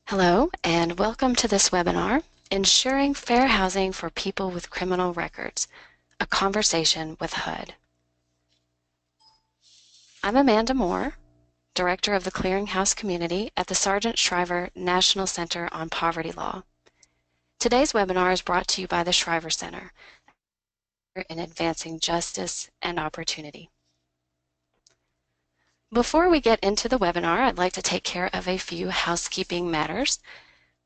Hello, and welcome to this webinar, Ensuring Fair Housing for People with Criminal Records, a Conversation with HUD. I'm Amanda Moore, Director of the Clearinghouse Community at the Sargent Shriver National Center on Poverty Law. Today's webinar is brought to you by the Shriver Center in advancing justice and opportunity. Before we get into the webinar, I'd like to take care of a few housekeeping matters.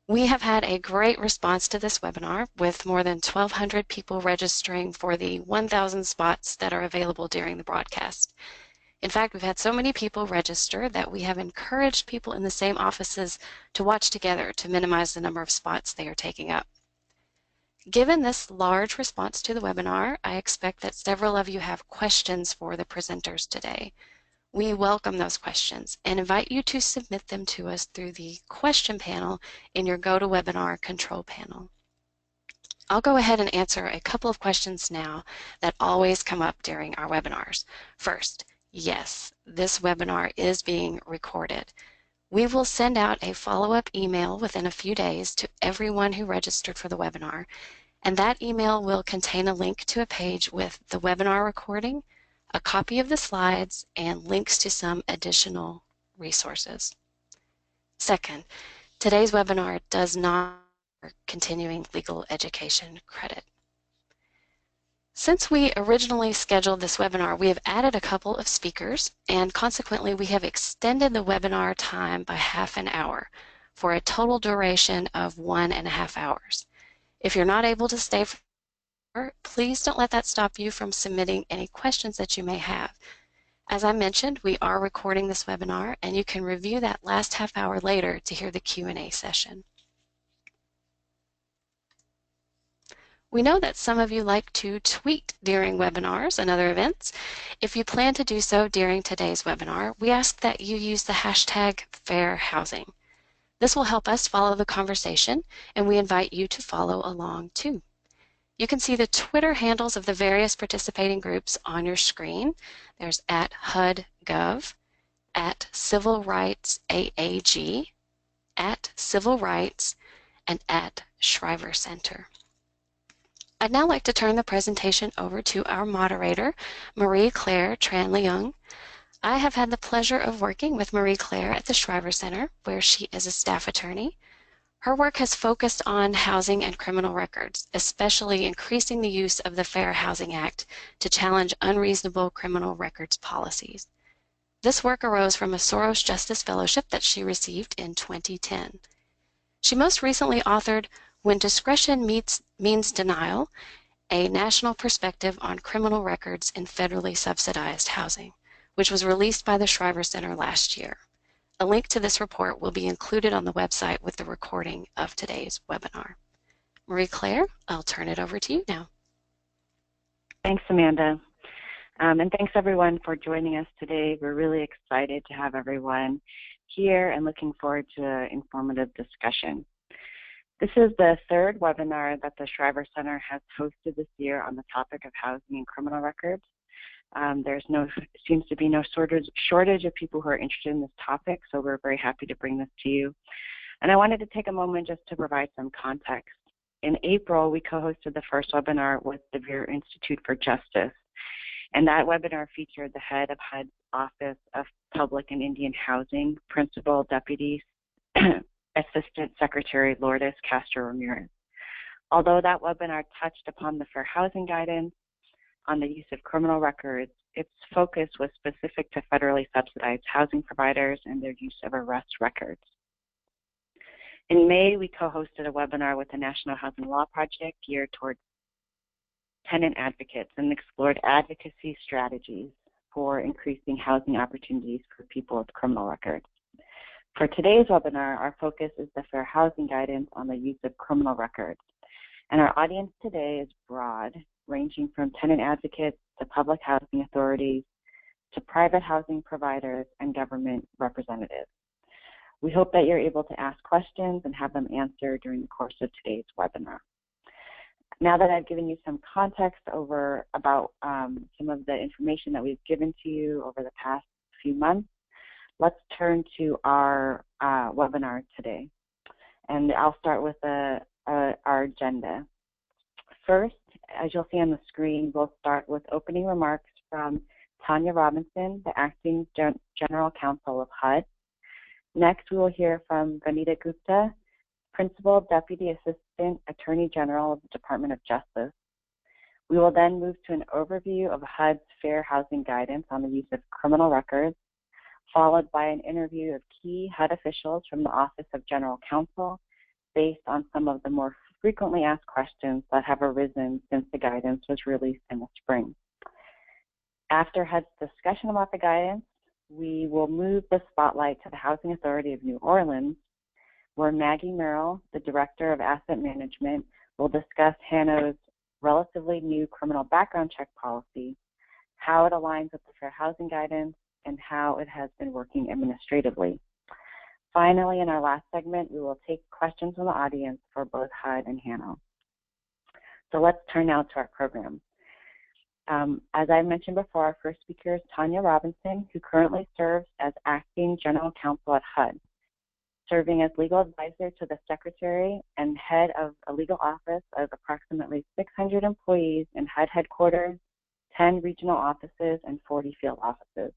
We have had a great response to this webinar, with more than 1,200 people registering for the 1,000 spots that are available during the broadcast. In fact, we've had so many people register that we have encouraged people in the same offices to watch together to minimize the number of spots they are taking up. Given this large response to the webinar, I expect that several of you have questions for the presenters today. We welcome those questions and invite you to submit them to us through the question panel in your GoToWebinar control panel. I'll go ahead and answer a couple of questions now that always come up during our webinars. First, yes, this webinar is being recorded. We will send out a follow-up email within a few days to everyone who registered for the webinar, and that email will contain a link to a page with the webinar recording, a copy of the slides, and links to some additional resources. Second, today's webinar does not offer continuing legal education credit. Since we originally scheduled this webinar, we have added a couple of speakers, and consequently we have extended the webinar time by half an hour for a total duration of 1.5 hours. If you're not able to stay for please don't let that stop you from submitting any questions that you may have. As I mentioned, we are recording this webinar, and you can review that last half hour later to hear the Q&A session. We know that some of you like to tweet during webinars and other events. If you plan to do so during today's webinar, we ask that you use the hashtag #FairHousing. This will help us follow the conversation, and we invite you to follow along too. You can see the Twitter handles of the various participating groups on your screen. There's @HUDGov, @CivilRightsAAG, @CivilRights, and @Shriver Center. I'd now like to turn the presentation over to our moderator, Marie-Claire Tran-Leung. I have had the pleasure of working with Marie-Claire at the Shriver Center, where she is a staff attorney. Her work has focused on housing and criminal records, especially increasing the use of the Fair Housing Act to challenge unreasonable criminal records policies. This work arose from a Soros Justice Fellowship that she received in 2010. She most recently authored When Discretion Means Denial, a national perspective on criminal records in federally subsidized housing, which was released by the Shriver Center last year. A link to this report will be included on the website with the recording of today's webinar. Marie-Claire, I'll turn it over to you now. Thanks, Amanda. And thanks everyone for joining us today. We're really excited to have everyone here and looking forward to an informative discussion. This is the third webinar that the Shriver Center has hosted this year on the topic of housing and criminal records. Seems to be no shortage of people who are interested in this topic, so we're very happy to bring this to you. And I wanted to take a moment just to provide some context. In April, we co-hosted the first webinar with the Bureau Institute for Justice, and that webinar featured the head of HUD's Office of Public and Indian Housing, Principal Deputy Assistant Secretary Lourdes Castro Ramirez. Although that webinar touched upon the Fair Housing Guidance, on the use of criminal records, its focus was specific to federally subsidized housing providers and their use of arrest records. In May, we co-hosted a webinar with the National Housing Law Project geared towards tenant advocates and explored advocacy strategies for increasing housing opportunities for people with criminal records. For today's webinar, our focus is the Fair Housing Guidance on the use of criminal records. And our audience today is broad, ranging from tenant advocates to public housing authorities to private housing providers and government representatives. We hope that you're able to ask questions and have them answered during the course of today's webinar. Now that I've given you some context about some of the information that we've given to you over the past few months, let's turn to our webinar today. and I'll start with our agenda. First, as you'll see on the screen, we'll start with opening remarks from Tanya Robinson, the Acting General Counsel of HUD. Next, we will hear from Vanita Gupta, Principal Deputy Assistant Attorney General of the Department of Justice. We will then move to an overview of HUD's Fair Housing Guidance on the use of criminal records, followed by an interview of key HUD officials from the Office of General Counsel based on some of the more frequently asked questions that have arisen since the guidance was released in the spring. After HUD's discussion about the guidance, we will move the spotlight to the Housing Authority of New Orleans, where Maggie Merrill, the Director of Asset Management, will discuss HANO's relatively new criminal background check policy, how it aligns with the Fair Housing Guidance, and how it has been working administratively. Finally, in our last segment, we will take questions from the audience for both HUD and HANO. So let's turn now to our program. As I mentioned before, our first speaker is Tanya Robinson, who currently serves as Acting General Counsel at HUD, serving as legal advisor to the Secretary and head of a legal office of approximately 600 employees in HUD headquarters, 10 regional offices, and 40 field offices.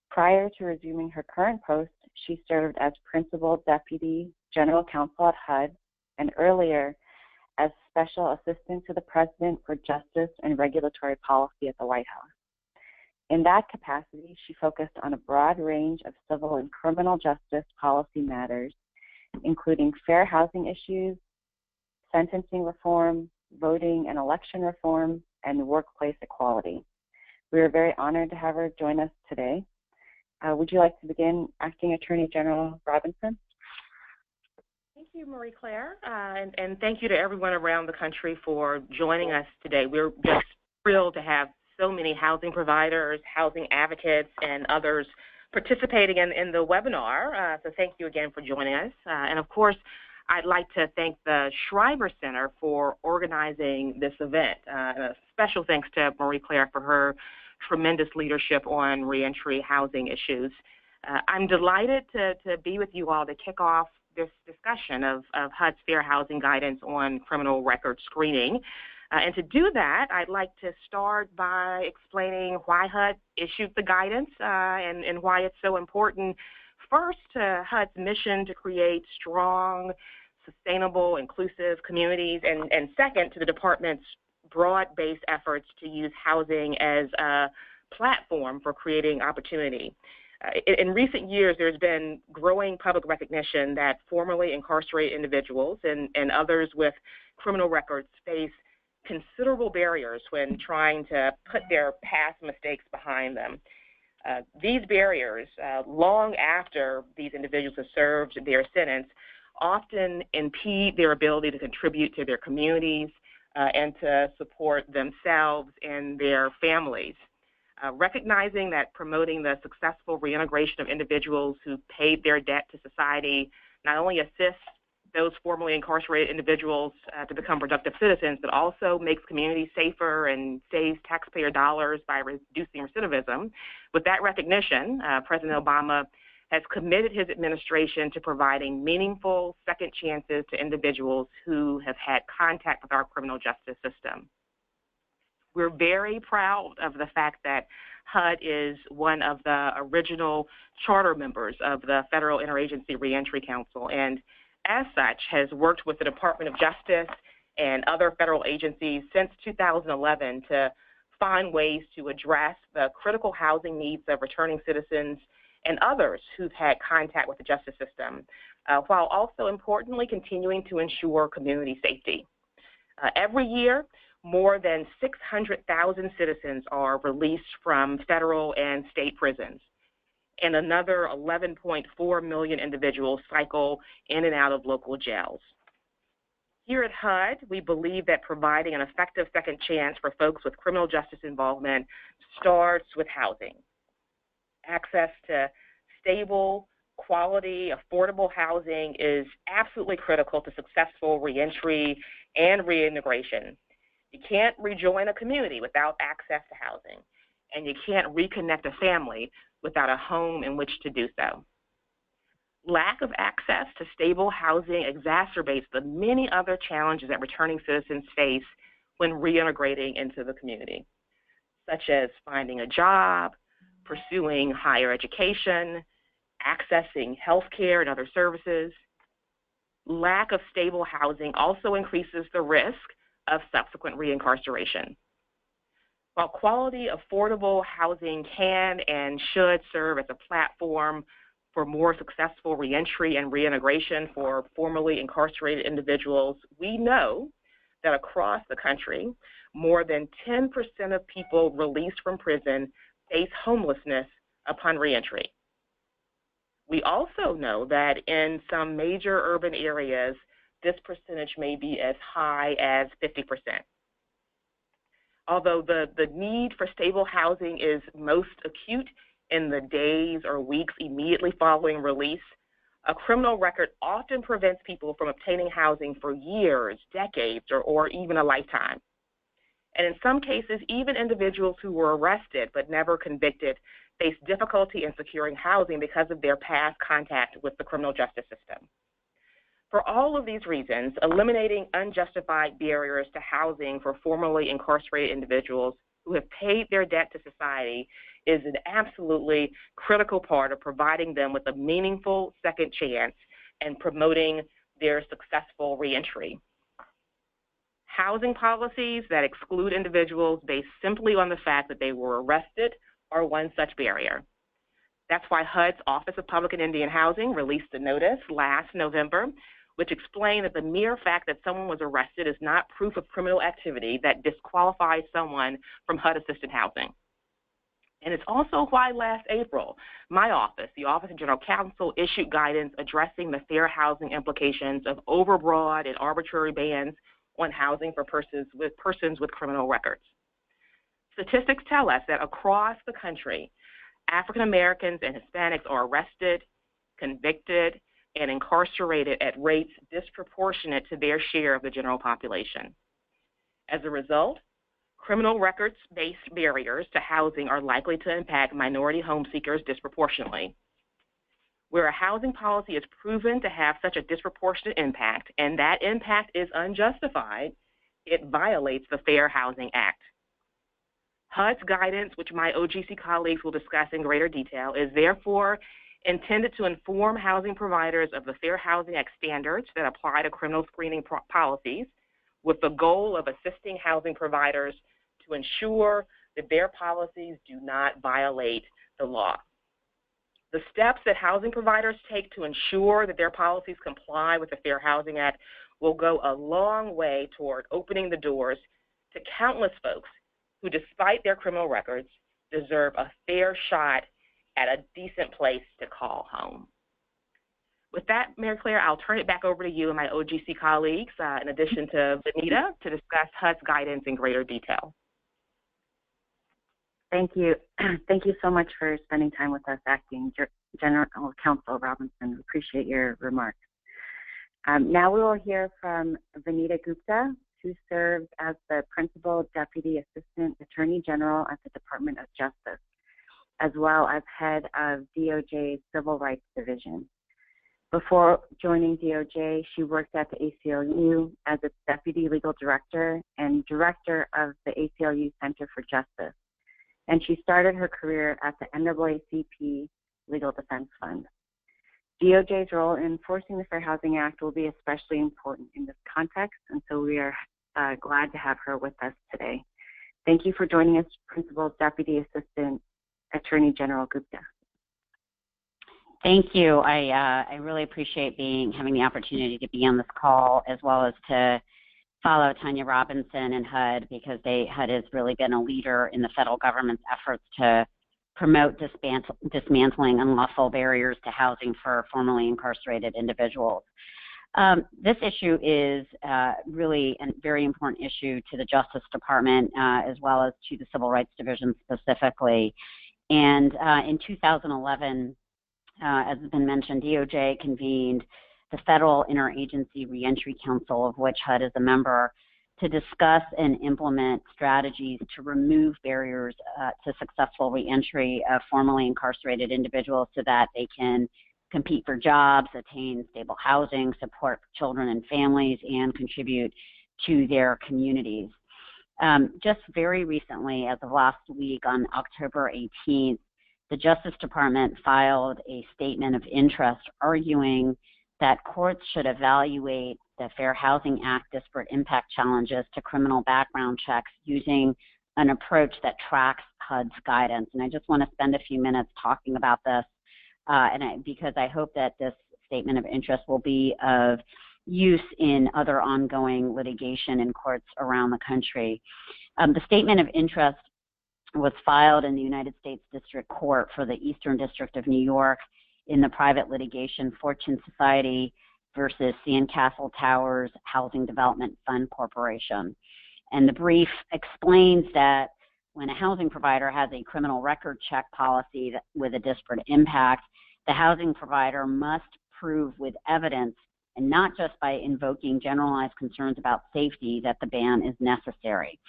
Prior to resuming her current post, she served as Principal Deputy General Counsel at HUD, and earlier as Special Assistant to the President for Justice and Regulatory Policy at the White House. In that capacity, she focused on a broad range of civil and criminal justice policy matters, including fair housing issues, sentencing reform, voting and election reform, and workplace equality. We are very honored to have her join us today. Would you like to begin, Acting Attorney General Robinson? Thank you, Marie Claire, and thank you to everyone around the country for joining us today. We're just thrilled to have so many housing providers, housing advocates, and others participating in the webinar. So thank you again for joining us. And of course, I'd like to thank the Shriver Center for organizing this event. And a special thanks to Marie Claire for her tremendous leadership on reentry housing issues. I'm delighted to be with you all to kick off this discussion of HUD's Fair Housing Guidance on criminal record screening. And to do that, I'd like to start by explaining why HUD issued the guidance and why it's so important. First, to HUD's mission to create strong, sustainable, inclusive communities, and second, to the department's broad-based efforts to use housing as a platform for creating opportunity. In recent years, there's been growing public recognition that formerly incarcerated individuals and others with criminal records face considerable barriers when trying to put their past mistakes behind them. These barriers, long after these individuals have served their sentence, often impede their ability to contribute to their communities and to support themselves and their families. Recognizing that promoting the successful reintegration of individuals who paid their debt to society not only assists those formerly incarcerated individuals to become productive citizens, but also makes communities safer and saves taxpayer dollars by reducing recidivism. With that recognition, President Obama has committed his administration to providing meaningful second chances to individuals who have had contact with our criminal justice system. We're very proud of the fact that HUD is one of the original charter members of the Federal Interagency Reentry Council, and as such has worked with the Department of Justice and other federal agencies since 2011 to find ways to address the critical housing needs of returning citizens and others who've had contact with the justice system, while also importantly continuing to ensure community safety. Every year, more than 600,000 citizens are released from federal and state prisons, and another 11.4 million individuals cycle in and out of local jails. Here at HUD, we believe that providing an effective second chance for folks with criminal justice involvement starts with housing. Access to stable, quality, affordable housing is absolutely critical to successful reentry and reintegration. You can't rejoin a community without access to housing, and you can't reconnect a family without a home in which to do so. Lack of access to stable housing exacerbates the many other challenges that returning citizens face when reintegrating into the community, such as finding a job, pursuing higher education, accessing health care and other services. Lack of stable housing also increases the risk of subsequent reincarceration. While quality, affordable housing can and should serve as a platform for more successful reentry and reintegration for formerly incarcerated individuals, we know that across the country, more than 10% of people released from prison face homelessness upon reentry. We also know that in some major urban areas, this percentage may be as high as 50%. Although the need for stable housing is most acute in the days or weeks immediately following release, a criminal record often prevents people from obtaining housing for years, decades, or even a lifetime. And in some cases, even individuals who were arrested but never convicted face difficulty in securing housing because of their past contact with the criminal justice system. For all of these reasons, eliminating unjustified barriers to housing for formerly incarcerated individuals who have paid their debt to society is an absolutely critical part of providing them with a meaningful second chance and promoting their successful reentry. Housing policies that exclude individuals based simply on the fact that they were arrested are one such barrier. That's why HUD's Office of Public and Indian Housing released a notice last November which explained that the mere fact that someone was arrested is not proof of criminal activity that disqualifies someone from HUD-assisted housing. And it's also why last April, my office, the Office of General Counsel, issued guidance addressing the fair housing implications of overbroad and arbitrary bans on housing for persons with criminal records. Statistics tell us that across the country, African Americans and Hispanics are arrested, convicted, and incarcerated at rates disproportionate to their share of the general population. As a result, criminal records-based barriers to housing are likely to impact minority home seekers disproportionately. Where a housing policy is proven to have such a disproportionate impact, and that impact is unjustified, it violates the Fair Housing Act. HUD's guidance, which my OGC colleagues will discuss in greater detail, is therefore intended to inform housing providers of the Fair Housing Act standards that apply to criminal screening policies, with the goal of assisting housing providers to ensure that their policies do not violate the law. The steps that housing providers take to ensure that their policies comply with the Fair Housing Act will go a long way toward opening the doors to countless folks who, despite their criminal records, deserve a fair shot at a decent place to call home. With that, Mary Claire, I'll turn it back over to you and my OGC colleagues, in addition to Vanita, to discuss HUD's guidance in greater detail. Thank you. Thank you so much for spending time with us, Acting General Counsel Robinson. We appreciate your remarks. Now we will hear from Vanita Gupta, who serves as the Principal Deputy Assistant Attorney General at the Department of Justice, as well as head of DOJ's Civil Rights Division. Before joining DOJ, she worked at the ACLU as its Deputy Legal Director and Director of the ACLU Center for Justice. And she started her career at the NAACP Legal Defense Fund. DOJ's role in enforcing the Fair Housing Act will be especially important in this context, and so we are glad to have her with us today. Thank you for joining us, Principal Deputy Assistant Attorney General Gupta. Thank you. I really appreciate having the opportunity to be on this call, as well as to follow Tanya Robinson and HUD, because HUD has really been a leader in the federal government's efforts to promote dismantling unlawful barriers to housing for formerly incarcerated individuals. This issue is really a very important issue to the Justice Department, as well as to the Civil Rights Division specifically. And in 2011, as has been mentioned, DOJ convened the Federal Interagency Reentry Council, of which HUD is a member, to discuss and implement strategies to remove barriers to successful reentry of formerly incarcerated individuals so that they can compete for jobs, attain stable housing, support children and families, and contribute to their communities. Just very recently, as of last week on October 18th, the Justice Department filed a statement of interest arguing that courts should evaluate the Fair Housing Act disparate impact challenges to criminal background checks using an approach that tracks HUD's guidance. And I just want to spend a few minutes talking about this because I hope that this statement of interest will be of use in other ongoing litigation in courts around the country. The statement of interest was filed in the United States District Court for the Eastern District of New York in the private litigation Fortune Society versus Sandcastle Towers Housing Development Fund Corporation. And the brief explains that when a housing provider has a criminal record check policy with a disparate impact, the housing provider must prove with evidence and not just by invoking generalized concerns about safety that the ban is necessary.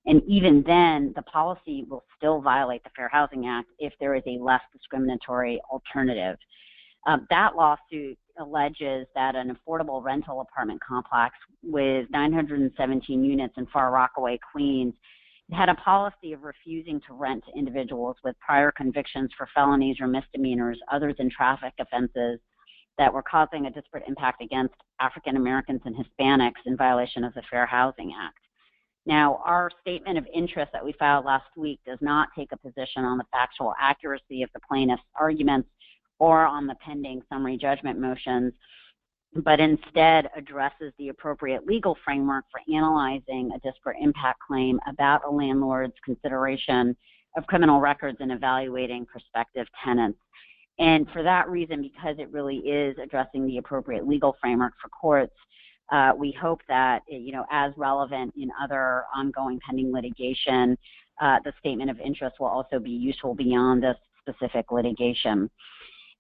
And even then, the policy will still violate the Fair Housing Act if there is a less discriminatory alternative. That lawsuit alleges that an affordable rental apartment complex with 917 units in Far Rockaway, Queens, had a policy of refusing to rent to individuals with prior convictions for felonies or misdemeanors, other than traffic offenses, that were causing a disparate impact against African Americans and Hispanics in violation of the Fair Housing Act. Now, our statement of interest that we filed last week does not take a position on the factual accuracy of the plaintiff's arguments or on the pending summary judgment motions, but instead addresses the appropriate legal framework for analyzing a disparate impact claim about a landlord's consideration of criminal records and evaluating prospective tenants. And for that reason, because it really is addressing the appropriate legal framework for courts, we hope that, as relevant in other ongoing pending litigation, the statement of interest will also be useful beyond this specific litigation.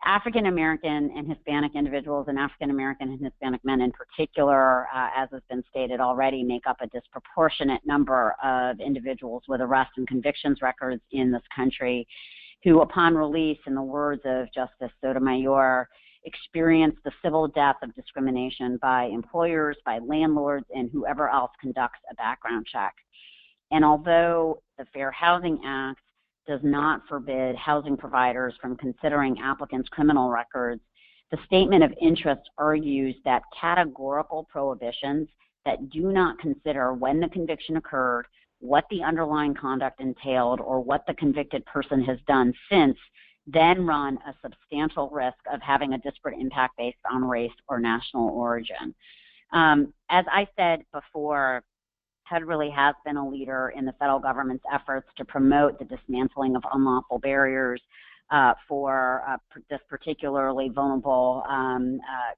African American and Hispanic individuals, and African American and Hispanic men in particular, as has been stated already, make up a disproportionate number of individuals with arrest and convictions records in this country who, upon release, in the words of Justice Sotomayor, experience the civil death of discrimination by employers, by landlords, and whoever else conducts a background check. And although the Fair Housing Act does not forbid housing providers from considering applicants' criminal records, the statement of interest argues that categorical prohibitions that do not consider when the conviction occurred, what the underlying conduct entailed, or what the convicted person has done since, then run a substantial risk of having a disparate impact based on race or national origin. As I said before, HUD really has been a leader in the federal government's efforts to promote the dismantling of unlawful barriers for this particularly vulnerable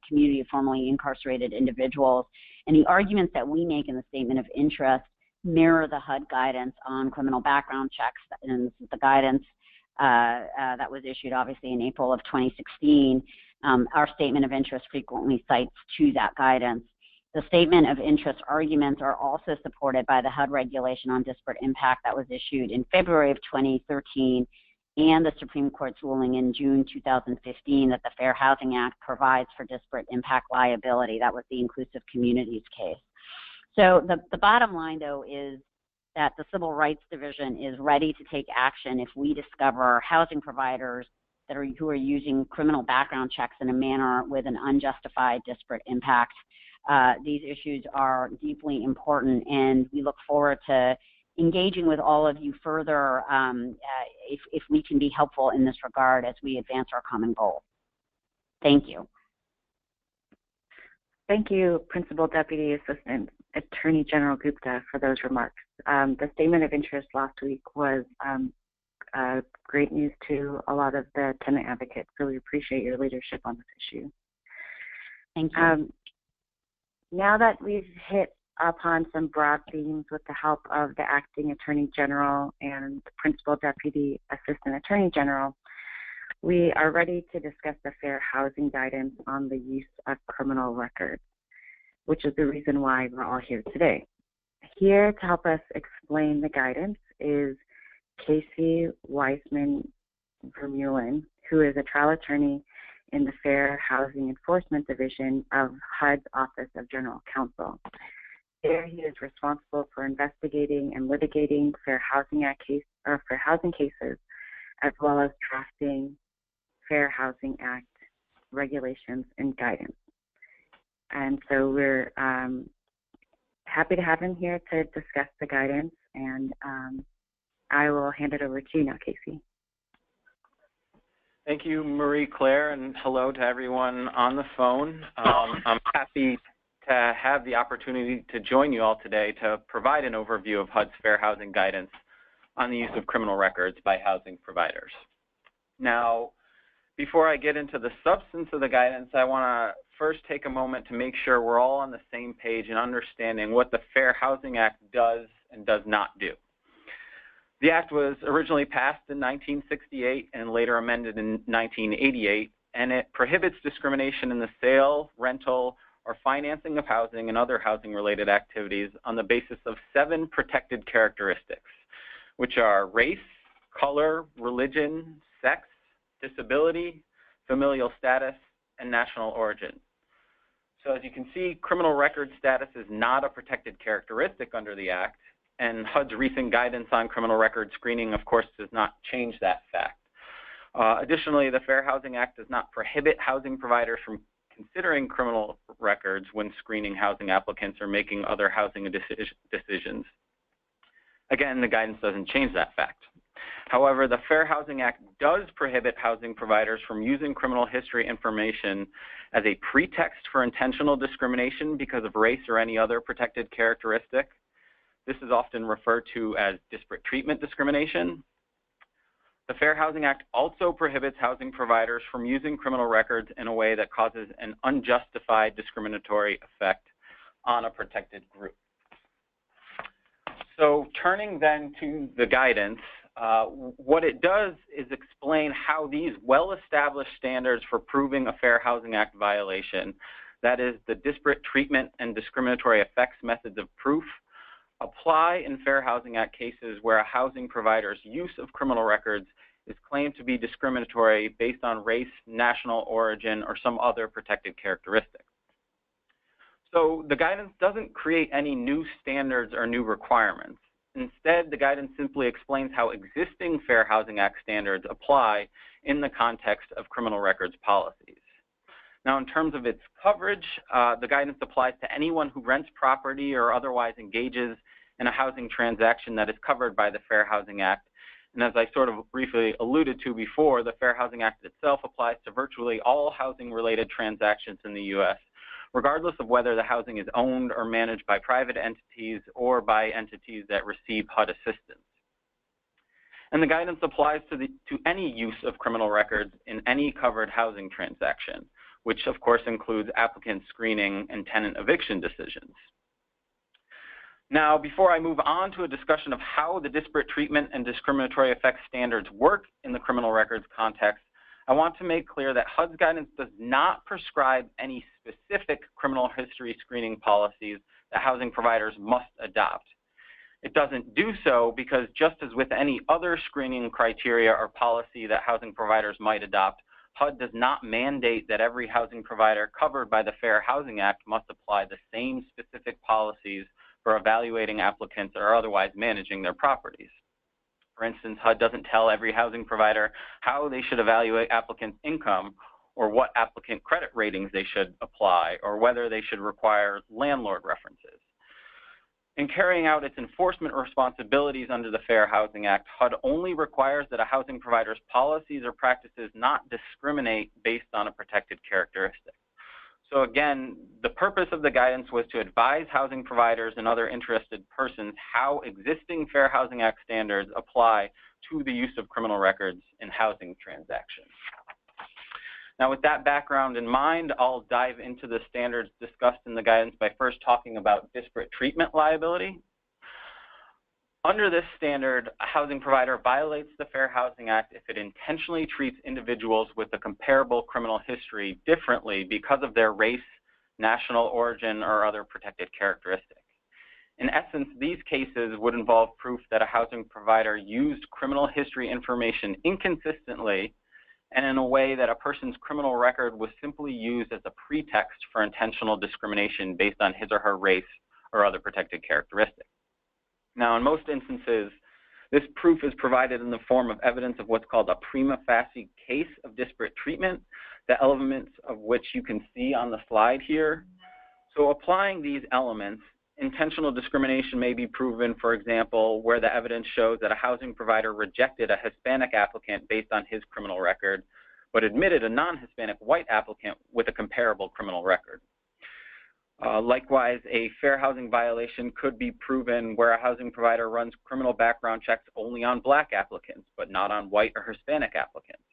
community of formerly incarcerated individuals. And the arguments that we make in the statement of interest mirror the HUD guidance on criminal background checks. And this is the guidance that was issued obviously in April of 2016. Our statement of interest frequently cites to that guidance. The statement of interest arguments are also supported by the HUD regulation on disparate impact that was issued in February of 2013 and the Supreme Court's ruling in June 2015 that the Fair Housing Act provides for disparate impact liability. That was the Inclusive Communities case. So the bottom line, though, is that the Civil Rights Division is ready to take action if we discover housing providers who are using criminal background checks in a manner with an unjustified disparate impact. These issues are deeply important, and we look forward to engaging with all of you further if we can be helpful in this regard as we advance our common goal. Thank you. Thank you, Principal Deputy Assistant Attorney General Gupta, for those remarks. The statement of interest last week was great news to a lot of the tenant advocates, so we appreciate your leadership on this issue. Thank you. Now that we've hit upon some broad themes with the help of the Acting Attorney General and the Principal Deputy Assistant Attorney General, we are ready to discuss the Fair Housing Guidance on the use of criminal records, which is the reason why we're all here today. Here to help us explain the guidance is Casey Weissman-Vermeulen, who is a trial attorney in the Fair Housing Enforcement Division of HUD's Office of General Counsel. There, he is responsible for investigating and litigating Fair Housing cases, as well as drafting Fair Housing Act regulations and guidance. And so we're happy to have him here to discuss the guidance, and I will hand it over to you now, Casey. Thank you, Marie Claire, and hello to everyone on the phone. I'm happy to have the opportunity to join you all today to provide an overview of HUD's Fair Housing Guidance on the use of criminal records by housing providers. Now, before I get into the substance of the guidance, I want to first take a moment to make sure we're all on the same page in understanding what the Fair Housing Act does and does not do. The Act was originally passed in 1968 and later amended in 1988, and it prohibits discrimination in the sale, rental, or financing of housing and other housing-related activities on the basis of 7 protected characteristics, which are race, color, religion, sex, disability, familial status, and national origin. So as you can see, criminal record status is not a protected characteristic under the Act, and HUD's recent guidance on criminal record screening, of course, does not change that fact. Additionally, the Fair Housing Act does not prohibit housing providers from considering criminal records when screening housing applicants or making other housing decisions. Again, the guidance doesn't change that fact. However, the Fair Housing Act does prohibit housing providers from using criminal history information as a pretext for intentional discrimination because of race or any other protected characteristic. This is often referred to as disparate treatment discrimination. The Fair Housing Act also prohibits housing providers from using criminal records in a way that causes an unjustified discriminatory effect on a protected group. So turning then to the guidance, what it does is explain how these well-established standards for proving a Fair Housing Act violation, that is the disparate treatment and discriminatory effects methods of proof, apply in Fair Housing Act cases where a housing provider's use of criminal records is claimed to be discriminatory based on race, national origin, or some other protected characteristic. So the guidance doesn't create any new standards or new requirements. Instead, the guidance simply explains how existing Fair Housing Act standards apply in the context of criminal records policies. Now, in terms of its coverage, the guidance applies to anyone who rents property or otherwise engages in a housing transaction that is covered by the Fair Housing Act. And as I sort of briefly alluded to before, the Fair Housing Act itself applies to virtually all housing-related transactions in the U.S., regardless of whether the housing is owned or managed by private entities or by entities that receive HUD assistance. And the guidance applies to any use of criminal records in any covered housing transaction, which of course includes applicant screening and tenant eviction decisions. Now, before I move on to a discussion of how the disparate treatment and discriminatory effects standards work in the criminal records context, I want to make clear that HUD's guidance does not prescribe any specific criminal history screening policies that housing providers must adopt. It doesn't do so because just as with any other screening criteria or policy that housing providers might adopt, HUD does not mandate that every housing provider covered by the Fair Housing Act must apply the same specific policies for evaluating applicants or otherwise managing their properties. For instance, HUD doesn't tell every housing provider how they should evaluate applicants' income or what applicant credit ratings they should apply or whether they should require landlord references. In carrying out its enforcement responsibilities under the Fair Housing Act, HUD only requires that a housing provider's policies or practices not discriminate based on a protected characteristic. So again, the purpose of the guidance was to advise housing providers and other interested persons how existing Fair Housing Act standards apply to the use of criminal records in housing transactions. Now, with that background in mind, I'll dive into the standards discussed in the guidance by first talking about disparate treatment liability. Under this standard, a housing provider violates the Fair Housing Act if it intentionally treats individuals with a comparable criminal history differently because of their race, national origin, or other protected characteristic. In essence, these cases would involve proof that a housing provider used criminal history information inconsistently and in a way that a person's criminal record was simply used as a pretext for intentional discrimination based on his or her race or other protected characteristics. Now, in most instances, this proof is provided in the form of evidence of what's called a prima facie case of disparate treatment, the elements of which you can see on the slide here. So applying these elements, intentional discrimination may be proven, for example, where the evidence shows that a housing provider rejected a Hispanic applicant based on his criminal record, but admitted a non-Hispanic white applicant with a comparable criminal record. Likewise, a fair housing violation could be proven where a housing provider runs criminal background checks only on Black applicants, but not on white or Hispanic applicants.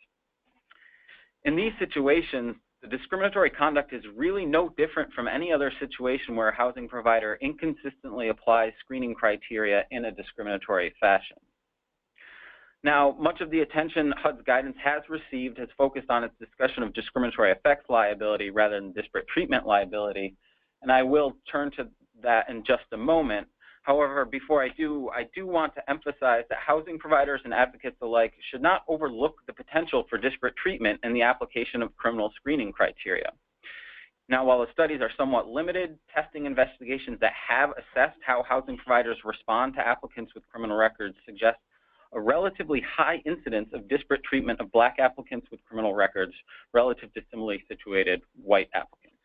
In these situations, the discriminatory conduct is really no different from any other situation where a housing provider inconsistently applies screening criteria in a discriminatory fashion. Now, much of the attention HUD's guidance has received has focused on its discussion of discriminatory effects liability rather than disparate treatment liability, and I will turn to that in just a moment. However, before I do want to emphasize that housing providers and advocates alike should not overlook the potential for disparate treatment in the application of criminal screening criteria. Now, while the studies are somewhat limited, testing investigations that have assessed how housing providers respond to applicants with criminal records suggest a relatively high incidence of disparate treatment of Black applicants with criminal records relative to similarly situated white applicants.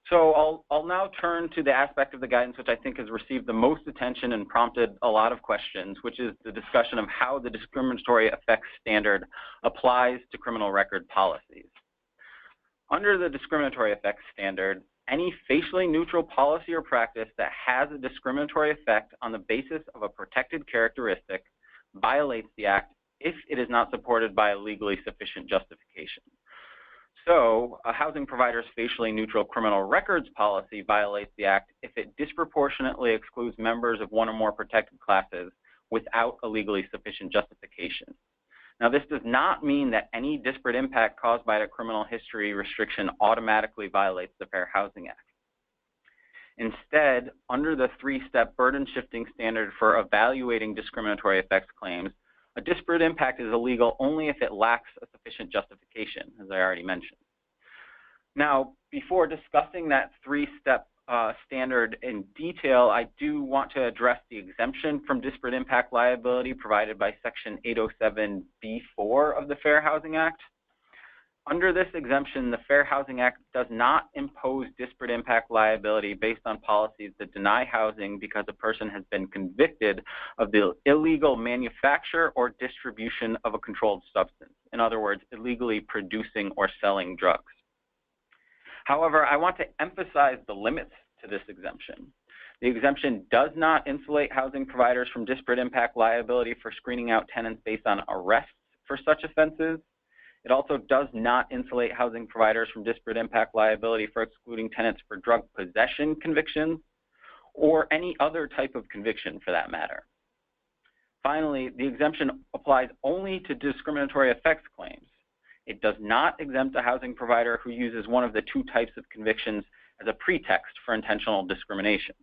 So I'll now turn to the aspect of the guidance which I think has received the most attention and prompted a lot of questions, which is the discussion of how the discriminatory effects standard applies to criminal record policies. Under the discriminatory effects standard, any facially neutral policy or practice that has a discriminatory effect on the basis of a protected characteristic violates the Act if it is not supported by a legally sufficient justification. So, a housing provider's facially neutral criminal records policy violates the Act if it disproportionately excludes members of one or more protected classes without a legally sufficient justification. Now, this does not mean that any disparate impact caused by a criminal history restriction automatically violates the Fair Housing Act. Instead, under the three-step burden shifting standard for evaluating discriminatory effects claims, a disparate impact is illegal only if it lacks a sufficient justification, as I already mentioned. Now, before discussing that three-step standard in detail, I do want to address the exemption from disparate impact liability provided by Section 807(b)(4) of the Fair Housing Act. Under this exemption, the Fair Housing Act does not impose disparate impact liability based on policies that deny housing because a person has been convicted of the illegal manufacture or distribution of a controlled substance. In other words, illegally producing or selling drugs. However, I want to emphasize the limits to this exemption. The exemption does not insulate housing providers from disparate impact liability for screening out tenants based on arrests for such offenses. It also does not insulate housing providers from disparate impact liability for excluding tenants for drug possession convictions or any other type of conviction for that matter. Finally, the exemption applies only to discriminatory effects claims. It does not exempt a housing provider who uses one of the two types of convictions as a pretext for intentional discrimination.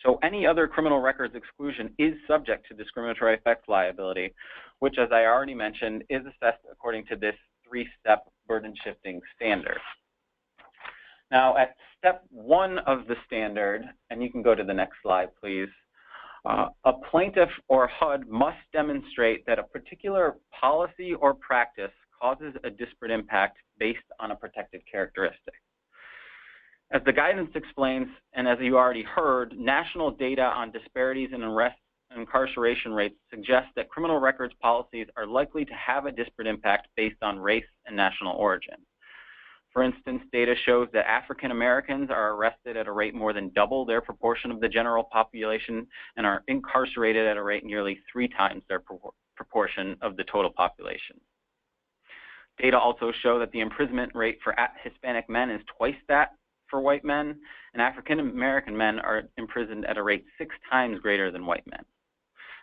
So any other criminal records exclusion is subject to discriminatory effects liability, which, as I already mentioned, is assessed according to this three-step burden shifting standard. Now, at step one of the standard, and you can go to the next slide, please, a plaintiff or HUD must demonstrate that a particular policy or practice causes a disparate impact based on a protected characteristic. As the guidance explains, and as you already heard, national data on disparities in arrest and incarceration rates suggest that criminal records policies are likely to have a disparate impact based on race and national origin. For instance, data shows that African Americans are arrested at a rate more than double their proportion of the general population and are incarcerated at a rate nearly 3 times their proportion of the total population. Data also show that the imprisonment rate for Hispanic men is twice that for white men, and African American men are imprisoned at a rate 6 times greater than white men.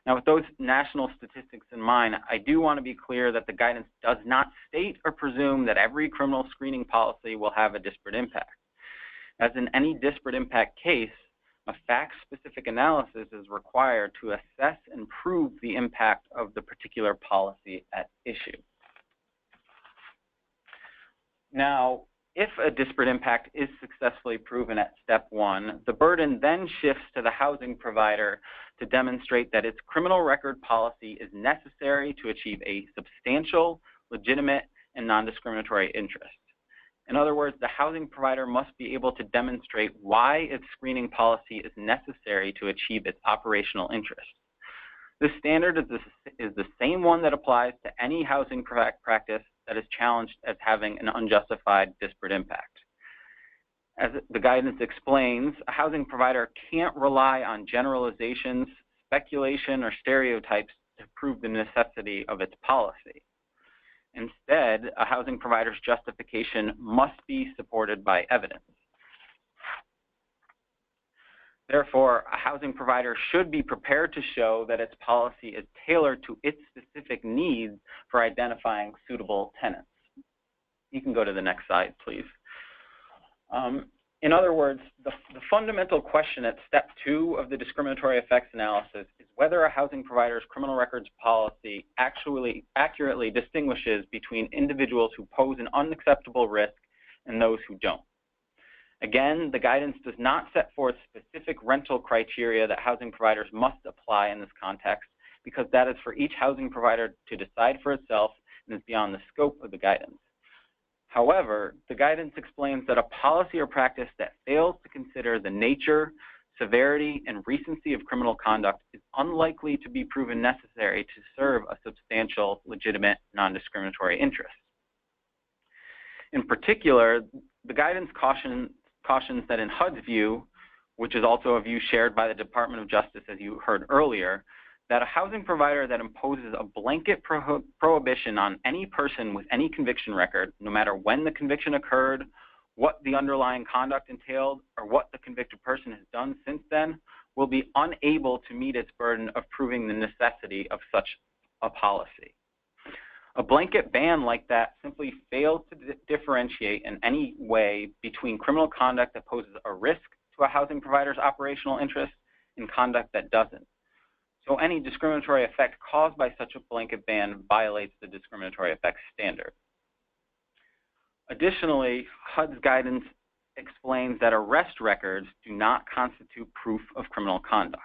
Now, with those national statistics in mind, I do want to be clear that the guidance does not state or presume that every criminal screening policy will have a disparate impact. As in any disparate impact case, A fact-specific analysis is required to assess and prove the impact of the particular policy at issue. Now, if a disparate impact is successfully proven at step 1, the burden then shifts to the housing provider to demonstrate that its criminal record policy is necessary to achieve a substantial, legitimate, and non-discriminatory interest. In other words, the housing provider must be able to demonstrate why its screening policy is necessary to achieve its operational interest. This standard is the same one that applies to any housing practice that is challenged as having an unjustified disparate impact. As the guidance explains, a housing provider can't rely on generalizations, speculation, or stereotypes to prove the necessity of its policy. Instead, a housing provider's justification must be supported by evidence. Therefore, a housing provider should be prepared to show that its policy is tailored to its specific needs for identifying suitable tenants. You can go to the next slide, please. In other words, the fundamental question at step 2 of the discriminatory effects analysis is whether a housing provider's criminal records policy actually accurately distinguishes between individuals who pose an unacceptable risk and those who don't. Again, the guidance does not set forth specific rental criteria that housing providers must apply in this context, because that is for each housing provider to decide for itself and is beyond the scope of the guidance. However, the guidance explains that a policy or practice that fails to consider the nature, severity, and recency of criminal conduct is unlikely to be proven necessary to serve a substantial, legitimate, non-discriminatory interest. In particular, the guidance cautions that in HUD's view, which is also a view shared by the Department of Justice, as you heard earlier, that a housing provider that imposes a blanket prohibition on any person with any conviction record, no matter when the conviction occurred, what the underlying conduct entailed, or what the convicted person has done since then, will be unable to meet its burden of proving the necessity of such a policy. A blanket ban like that simply fails to differentiate in any way between criminal conduct that poses a risk to a housing provider's operational interest and conduct that doesn't. So any discriminatory effect caused by such a blanket ban violates the discriminatory effects standard. Additionally, HUD's guidance explains that arrest records do not constitute proof of criminal conduct.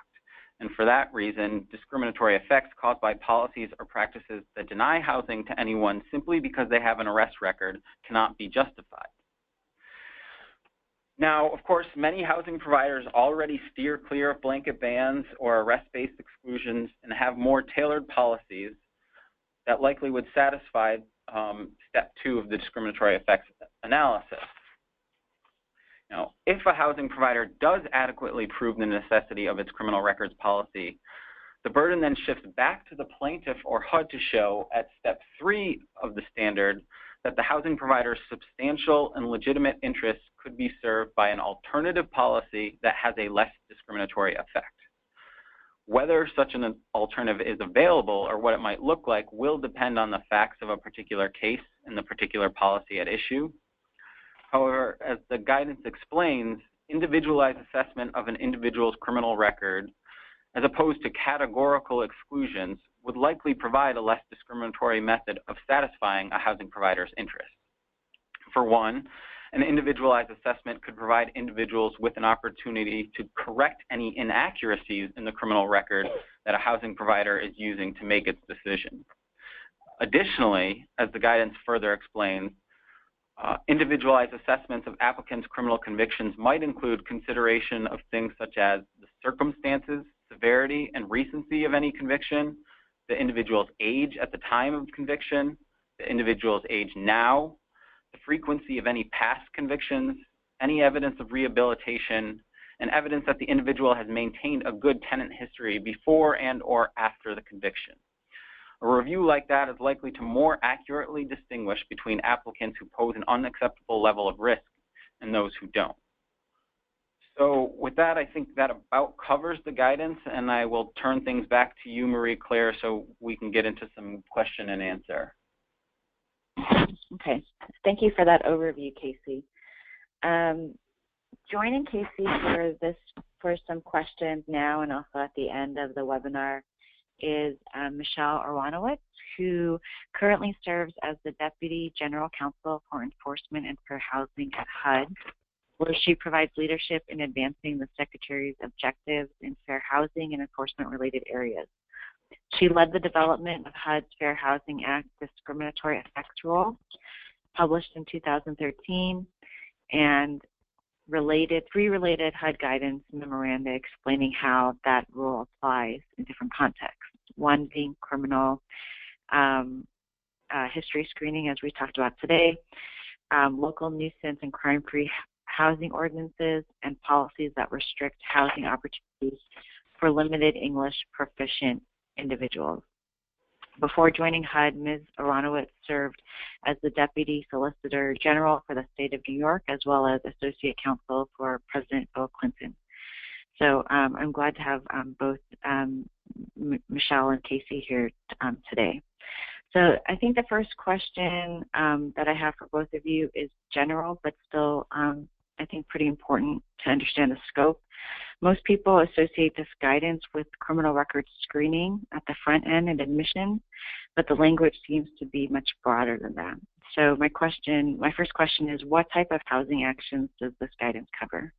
And for that reason, discriminatory effects caused by policies or practices that deny housing to anyone simply because they have an arrest record cannot be justified. Now, of course, many housing providers already steer clear of blanket bans or arrest-based exclusions and have more tailored policies that likely would satisfy step 2 of the discriminatory effects analysis. Now, if a housing provider does adequately prove the necessity of its criminal records policy, the burden then shifts back to the plaintiff or HUD to show at step 3 of the standard that the housing provider's substantial and legitimate interests could be served by an alternative policy that has a less discriminatory effect. Whether such an alternative is available or what it might look like will depend on the facts of a particular case and the particular policy at issue. However, as the guidance explains, individualized assessment of an individual's criminal record, as opposed to categorical exclusions, would likely provide a less discriminatory method of satisfying a housing provider's interest. For one, an individualized assessment could provide individuals with an opportunity to correct any inaccuracies in the criminal record that a housing provider is using to make its decision. Additionally, as the guidance further explains, individualized assessments of applicants' criminal convictions might include consideration of things such as the circumstances, severity, and recency of any conviction, the individual's age at the time of conviction, the individual's age now, the frequency of any past convictions, any evidence of rehabilitation, and evidence that the individual has maintained a good tenant history before and or after the conviction. A review like that is likely to more accurately distinguish between applicants who pose an unacceptable level of risk and those who don't. So with that, I think that about covers the guidance, and I will turn things back to you, Marie-Claire, so we can get into some question and answer. Okay, thank you for that overview, Casey. Joining Casey for this for some questions now and also at the end of the webinar is Michelle Aronowitz, who currently serves as the Deputy General Counsel for Enforcement and Fair Housing at HUD, where she provides leadership in advancing the Secretary's objectives in fair housing and enforcement-related areas. She led the development of HUD's Fair Housing Act Discriminatory Effects Rule, published in 2013, and three related HUD guidance memoranda explaining how that rule applies in different contexts. One being criminal history screening, as we talked about today, local nuisance and crime-free housing ordinances, and policies that restrict housing opportunities for limited English proficient individuals. Before joining HUD, Ms. Aronowitz served as the Deputy Solicitor General for the state of New York, as well as Associate Counsel for President Bill Clinton. So I'm glad to have both Michelle and Casey here today. So I think the first question that I have for both of you is general, but still I think pretty important to understand the scope. Most people associate this guidance with criminal records screening at the front end and admission, but the language seems to be much broader than that. So my first question is, what type of housing actions does this guidance cover?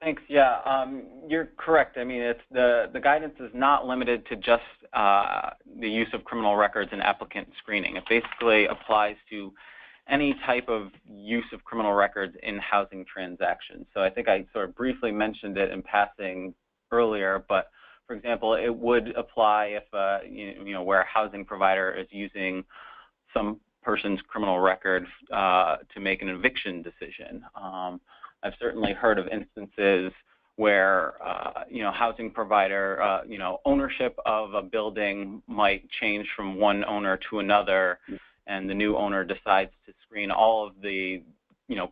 Thanks. Yeah, you're correct. I mean, it's the guidance is not limited to just the use of criminal records and applicant screening. It basically applies to any type of use of criminal records in housing transactions. So I think I sort of briefly mentioned it in passing earlier, but for example, it would apply if where a housing provider is using some person's criminal record to make an eviction decision. I've certainly heard of instances where housing provider ownership of a building might change from one owner to another, and the new owner decides to screen all of the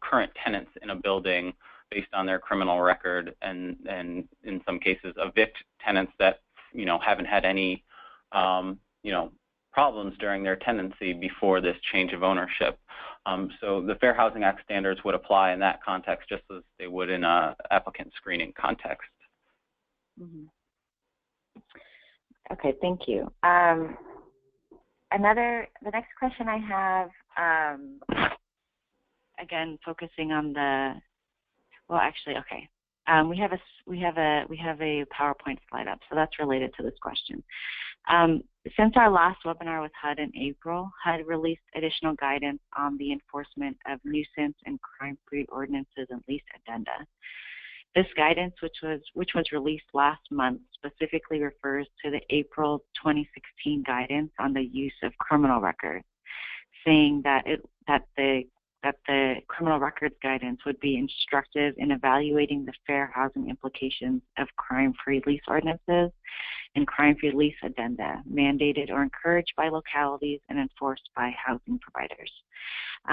current tenants in a building based on their criminal record, and in some cases evict tenants that haven't had any problems during their tenancy before this change of ownership. So the Fair Housing Act standards would apply in that context just as they would in an applicant screening context. Mm-hmm. Okay, thank you. The next question I have, again, focusing on we have a PowerPoint slide up, so that's related to this question. Since our last webinar with HUD in April, HUD released additional guidance on the enforcement of nuisance and crime-free ordinances and lease addenda. This guidance, which was released last month, specifically refers to the April 2016 guidance on the use of criminal records, saying that the criminal records guidance would be instructive in evaluating the fair housing implications of crime-free lease ordinances and crime-free lease addenda, mandated or encouraged by localities and enforced by housing providers.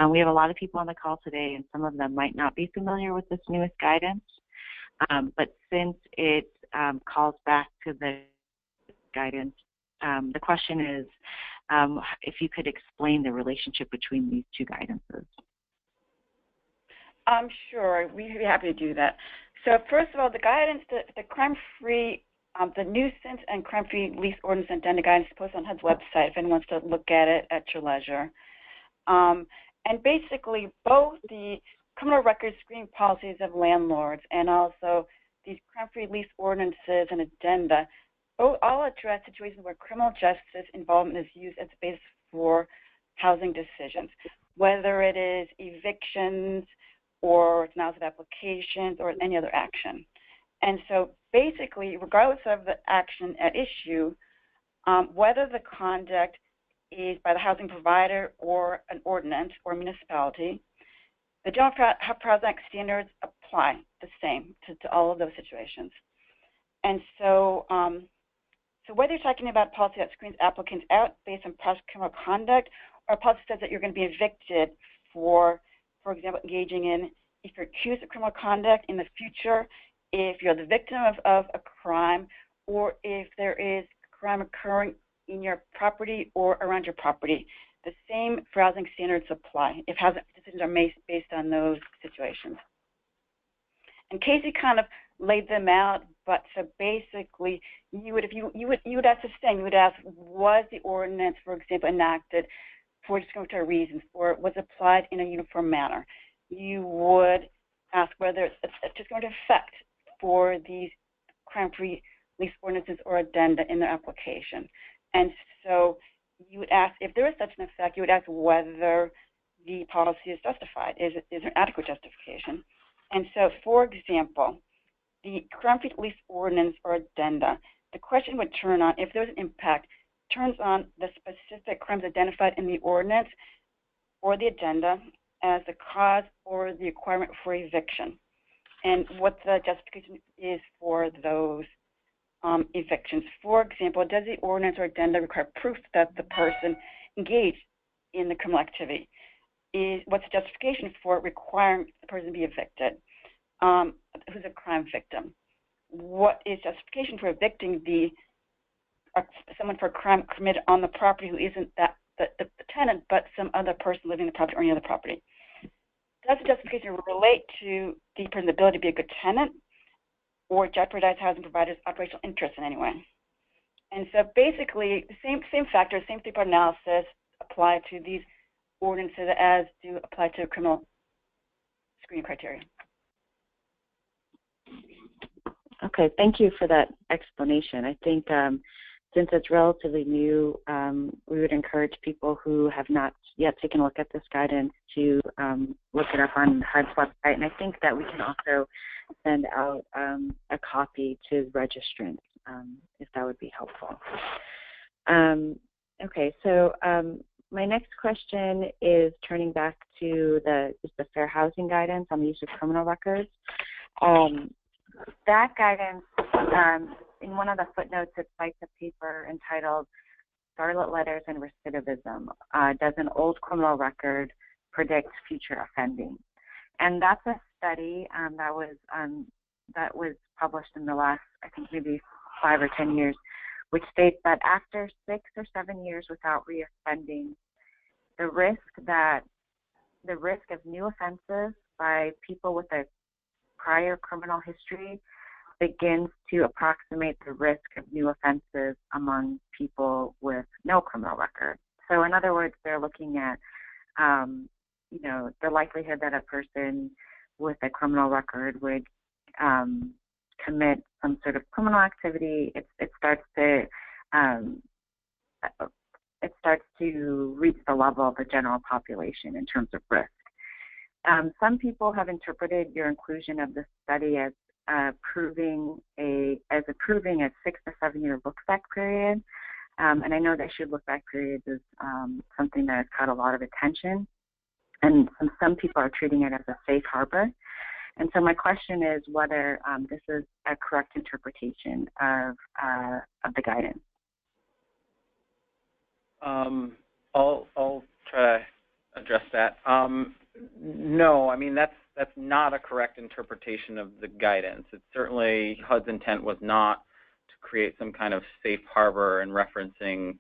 We have a lot of people on the call today, and some of them might not be familiar with this newest guidance, but since it calls back to the guidance, the question is if you could explain the relationship between these two guidances. Sure, we'd be happy to do that. So first of all, the guidance, the crime-free, the nuisance and crime-free lease ordinance and addenda guidance is posted on HUD's website if anyone wants to look at it at your leisure. And basically, both the criminal record screening policies of landlords and also these crime-free lease ordinances and addenda all address situations where criminal justice involvement is used as a basis for housing decisions, whether it is evictions or denials of applications or any other action. And so basically, regardless of the action at issue, whether the conduct is by the housing provider or an ordinance or municipality, the General Housing Act standards apply the same to all of those situations. And so, so whether you're talking about a policy that screens applicants out based on criminal conduct, or a policy says that you're going to be evicted for example, engaging in, if you're accused of criminal conduct in the future, if you're the victim of a crime, or if there is crime occurring in your property or around your property, the same fair housing standards apply if housing decisions are made based on those situations. And Casey kind of laid them out, but so basically, you would ask this thing. You would ask, was the ordinance, for example, enacted for discriminatory reasons, or was applied in a uniform manner? You would ask whether it's a discriminatory effect for these crime-free lease ordinances or addenda in their application. And so you would ask, if there is such an effect, you would ask whether the policy is justified. Is there an adequate justification? And so, for example, the crime-free lease ordinance or addenda, the question would turn on, if there's an impact, turns on the specific crimes identified in the ordinance or the addenda as the cause or the requirement for eviction, and what the justification is for those evictions. For example, does the ordinance or addenda require proof that the person engaged in the criminal activity? What's the justification for requiring the person to be evicted? Who's a crime victim? What is justification for evicting someone for a crime committed on the property who isn't the tenant, but some other person living in the property or any other property? Does the justification relate to the person's ability to be a good tenant or jeopardize housing providers' operational interest in any way? And so basically, the same factors, same three-part analysis apply to these ordinances as do apply to criminal screening criteria. Okay, thank you for that explanation. I think since it's relatively new, we would encourage people who have not yet taken a look at this guidance to look it up on HUD's website. And I think that we can also send out a copy to registrants, if that would be helpful. Okay, so my next question is turning back to the Fair Housing Guidance on the use of criminal records. That guidance, in one of the footnotes, it cites a paper entitled Scarlet Letters and Recidivism. Does an old criminal record predict future offending? And that's a study that was published in the last, I think, maybe 5 or 10 years, which states that after 6 or 7 years without reoffending, the risk of new offenses by people with a prior criminal history begins to approximate the risk of new offenses among people with no criminal record. So in other words, they're looking at, the likelihood that a person with a criminal record would commit some sort of criminal activity. It starts to reach the level of the general population in terms of risk. Some people have interpreted your inclusion of this study as approving a 6 to 7 year look back period, and I know that look back periods is something that has caught a lot of attention, and some people are treating it as a safe harbor. And so my question is whether this is a correct interpretation of the guidance. I'll try to address that. No, I mean that's not a correct interpretation of the guidance. It's certainly HUD's intent was not to create some kind of safe harbor in referencing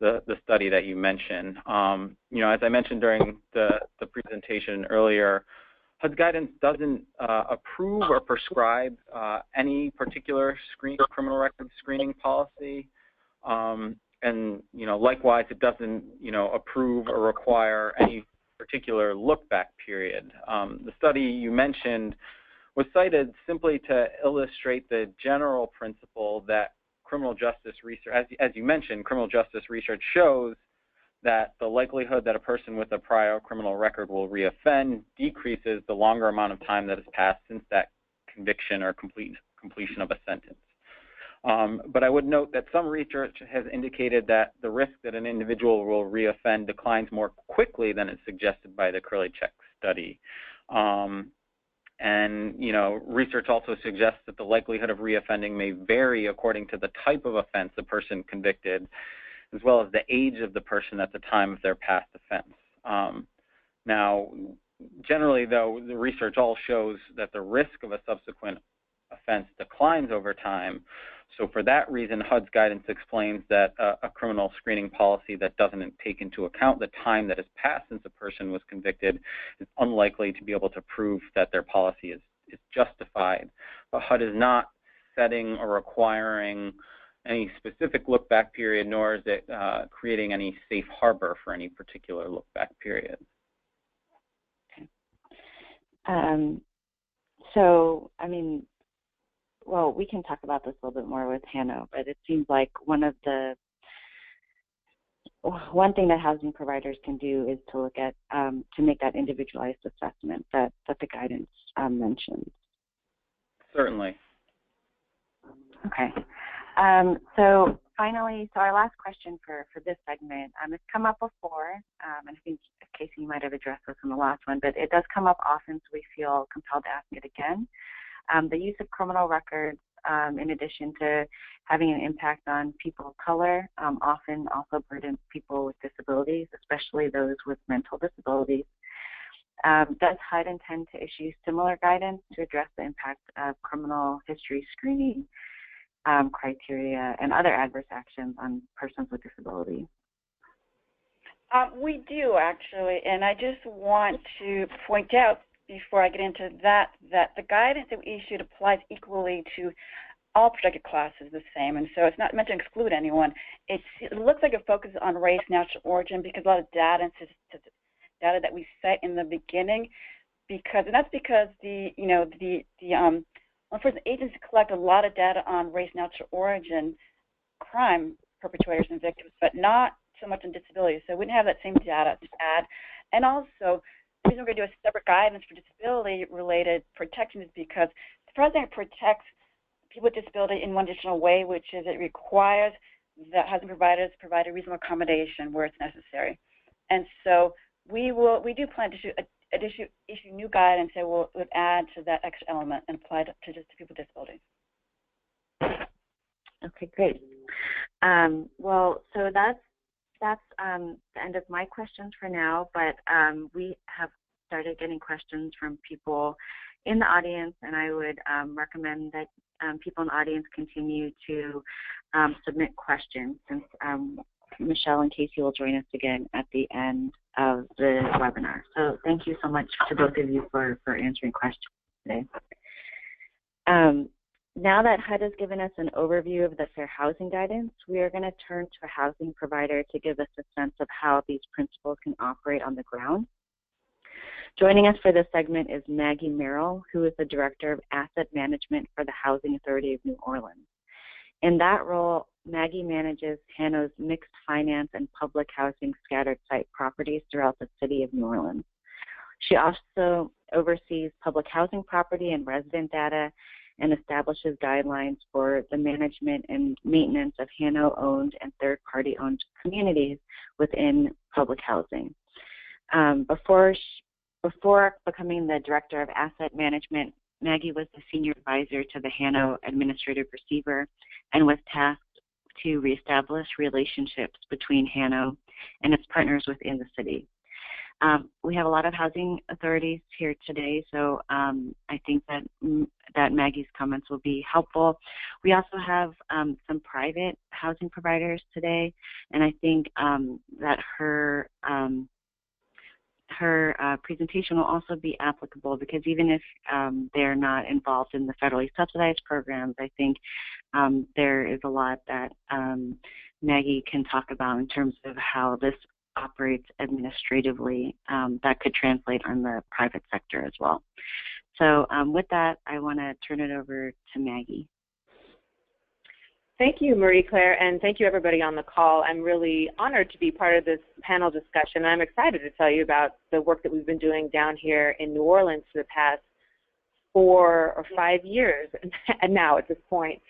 the study that you mentioned. As I mentioned during the presentation earlier, HUD's guidance doesn't approve or prescribe any particular criminal record screening policy, and likewise, it doesn't approve or require any particular look-back period. The study you mentioned was cited simply to illustrate the general principle that criminal justice research, as you mentioned, criminal justice research shows that the likelihood that a person with a prior criminal record will reoffend decreases the longer amount of time that has passed since that conviction or completion of a sentence. But I would note that some research has indicated that the risk that an individual will reoffend declines more quickly than is suggested by the Curly Check study. And research also suggests that the likelihood of reoffending may vary according to the type of offense the person convicted, as well as the age of the person at the time of their past offense. Now, generally, though, the research all shows that the risk of a subsequent offense declines over time. So for that reason, HUD's guidance explains that a criminal screening policy that doesn't take into account the time that has passed since a person was convicted is unlikely to be able to prove that their policy is is justified. But HUD is not setting or requiring any specific look-back period, nor is it creating any safe harbor for any particular look-back period. Okay. So, I mean, well, we can talk about this a little bit more with Hanno, but it seems like one thing that housing providers can do is to look at, to make that individualized assessment that the guidance mentions. Certainly. Okay. So finally, our last question for this segment, it's come up before, and I think Casey, you might have addressed this in the last one, but it does come up often, so we feel compelled to ask it again. The use of criminal records, in addition to having an impact on people of color, often also burdens people with disabilities, especially those with mental disabilities. Does HUD intend to issue similar guidance to address the impact of criminal history screening criteria and other adverse actions on persons with disabilities? We do, actually, and I just want to point out before I get into that the guidance that we issued applies equally to all protected classes the same, and so it's not meant to exclude anyone. It looks like it focuses on race, national origin, because a lot of data and data that we cite in the beginning, and that's because law enforcement agencies collect a lot of data on race, national origin crime perpetrators and victims, but not so much on disability. So we didn't have that same data to add. And also, the reason we're going to do a separate guidance for disability-related protection is because the president protects people with disability in one additional way, which is it requires that housing providers provide a reasonable accommodation where it's necessary. And so we do plan to issue new guidance that will add to that extra element and apply to just to people with disabilities. Okay, great. Well, so that's the end of my questions for now, but we have started getting questions from people in the audience, and I would recommend that people in the audience continue to submit questions, since Michelle and Casey will join us again at the end of the webinar. So thank you so much to both of you for answering questions today. Now that HUD has given us an overview of the Fair Housing Guidance, we are going to turn to a housing provider to give us a sense of how these principles can operate on the ground. Joining us for this segment is Maggie Merrill, who is the Director of Asset Management for the Housing Authority of New Orleans. In that role, Maggie manages Hanno's mixed finance and public housing scattered site properties throughout the city of New Orleans. She also oversees public housing property and resident data and establishes guidelines for the management and maintenance of Hanno-owned and third-party owned communities within public housing. Before becoming the Director of Asset Management, Maggie was the Senior Advisor to the Hanno Administrative Receiver and was tasked to reestablish relationships between Hanno and its partners within the city. We have a lot of housing authorities here today, so I think that Maggie's comments will be helpful. We also have some private housing providers today, and I think that her presentation will also be applicable, because even if they're not involved in the federally subsidized programs, I think there is a lot that Maggie can talk about in terms of how this operates administratively that could translate on the private sector as well. So with that, I want to turn it over to Maggie. Thank you, Marie-Claire, and thank you, everybody on the call. I'm really honored to be part of this panel discussion. I'm excited to tell you about the work that we've been doing down here in New Orleans for the past 4 or 5 years, and now at this point.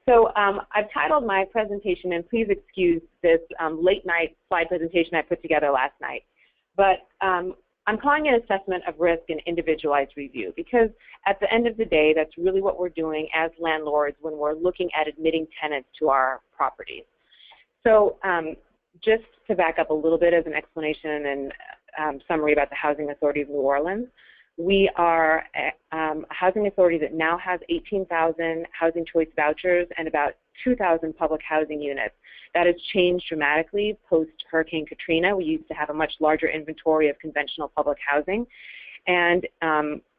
So I've titled my presentation, and please excuse this late night slide presentation I put together last night, but I'm calling it Assessment of Risk and Individualized Review, because at the end of the day, that's really what we're doing as landlords when we're looking at admitting tenants to our properties. So just to back up a little bit as an explanation and summary about the Housing Authority of New Orleans, we are a housing authority that now has 18,000 housing choice vouchers and about 2,000 public housing units. That has changed dramatically post-Hurricane Katrina. We used to have a much larger inventory of conventional public housing. And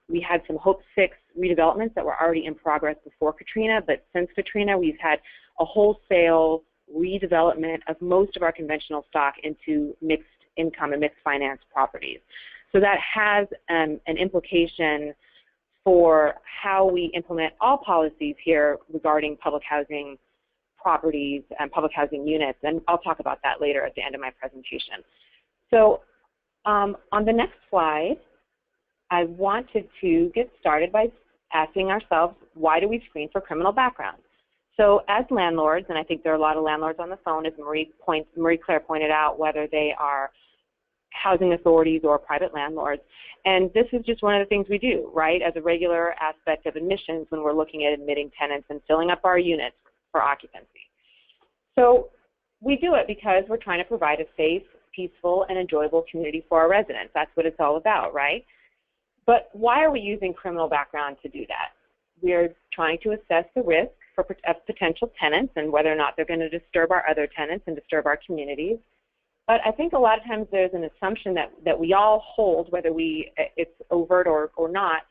we had some Hope 6 redevelopments that were already in progress before Katrina, but since Katrina, we've had a wholesale redevelopment of most of our conventional stock into mixed income and mixed finance properties. So that has an implication for how we implement all policies here regarding public housing properties and public housing units, and I'll talk about that later at the end of my presentation. So on the next slide, I wanted to get started by asking ourselves, why do we screen for criminal background? So as landlords, and I think there are a lot of landlords on the phone, as Marie Claire pointed out, whether they are housing authorities or private landlords, and this is just one of the things we do, right, as a regular aspect of admissions when we're looking at admitting tenants and filling up our units for occupancy. So we do it because we're trying to provide a safe, peaceful, and enjoyable community for our residents. That's what it's all about, right? But why are we using criminal background to do that? We're trying to assess the risk of potential tenants and whether or not they're going to disturb our other tenants and disturb our communities. But I think a lot of times there's an assumption that we all hold, whether it's overt or not,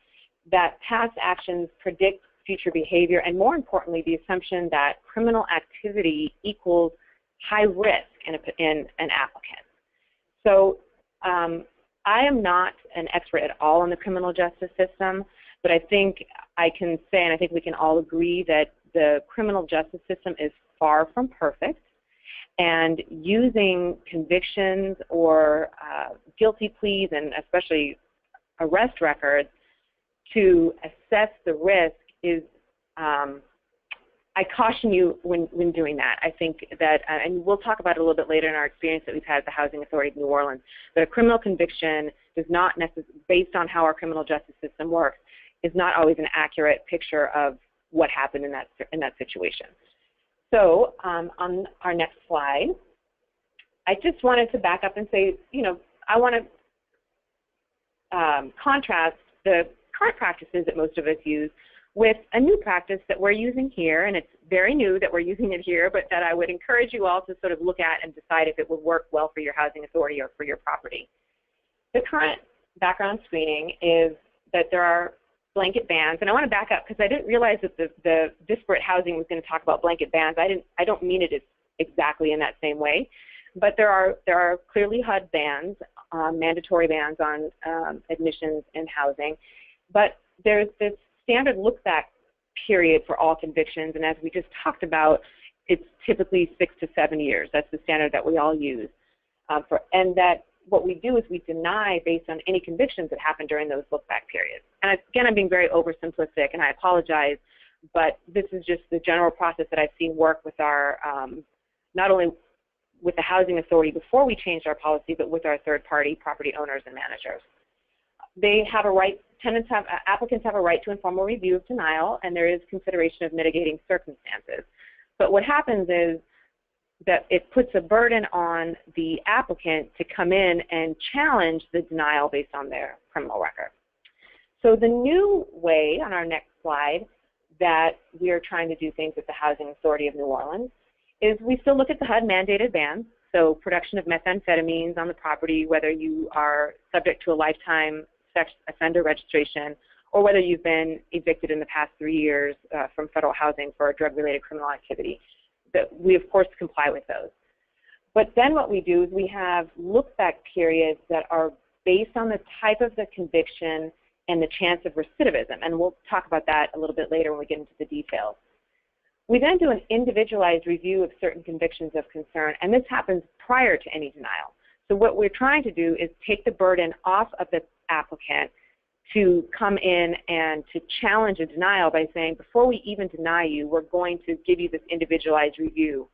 that past actions predict future behavior, and more importantly, the assumption that criminal activity equals high risk in an applicant. So I am not an expert at all in the criminal justice system, but I think I can say, and I think we can all agree, that the criminal justice system is far from perfect, and using convictions or guilty pleas, and especially arrest records, to assess the risk is, I caution you when doing that. I think that, and we'll talk about it a little bit later in our experience that we've had at the Housing Authority of New Orleans, that a criminal conviction does not necessarily, based on how our criminal justice system works, is not always an accurate picture of what happened in that situation. So on our next slide, I just wanted to back up and say, I want to contrast the current practices that most of us use with a new practice that we're using here, and it's very new that we're using it here, but that I would encourage you all to sort of look at and decide if it would work well for your housing authority or for your property. The current background screening is that there are blanket bans, and I want to back up because I didn't realize that the disparate housing was going to talk about blanket bans. I don't mean it exactly in that same way, but there are clearly HUD bans, mandatory bans on admissions and housing, but there's this standard look-back period for all convictions, and as we just talked about, it's typically 6 to 7 years. That's the standard that we all use, and that what we do is we deny based on any convictions that happen during those look-back periods. And again, I'm being very oversimplistic, and I apologize, but this is just the general process that I've seen work with our, not only with the Housing Authority before we changed our policy, but with our third-party property owners and managers. They have a right, applicants have a right to informal review of denial, and there is consideration of mitigating circumstances. But what happens is that it puts a burden on the applicant to come in and challenge the denial based on their criminal record. So the new way on our next slide that we are trying to do things with the Housing Authority of New Orleans is we still look at the HUD mandated bans, so production of methamphetamines on the property, whether you are subject to a lifetime sex offender registration or whether you've been evicted in the past 3 years from federal housing for drug-related criminal activity. That we, of course, comply with those. But then what we do is we have look-back periods that are based on the type of the conviction and the chance of recidivism, and we'll talk about that a little bit later when we get into the details. We then do an individualized review of certain convictions of concern, and this happens prior to any denial. So what we're trying to do is take the burden off of the applicant to come in and to challenge a denial by saying, before we even deny you, we're going to give you this individualized review,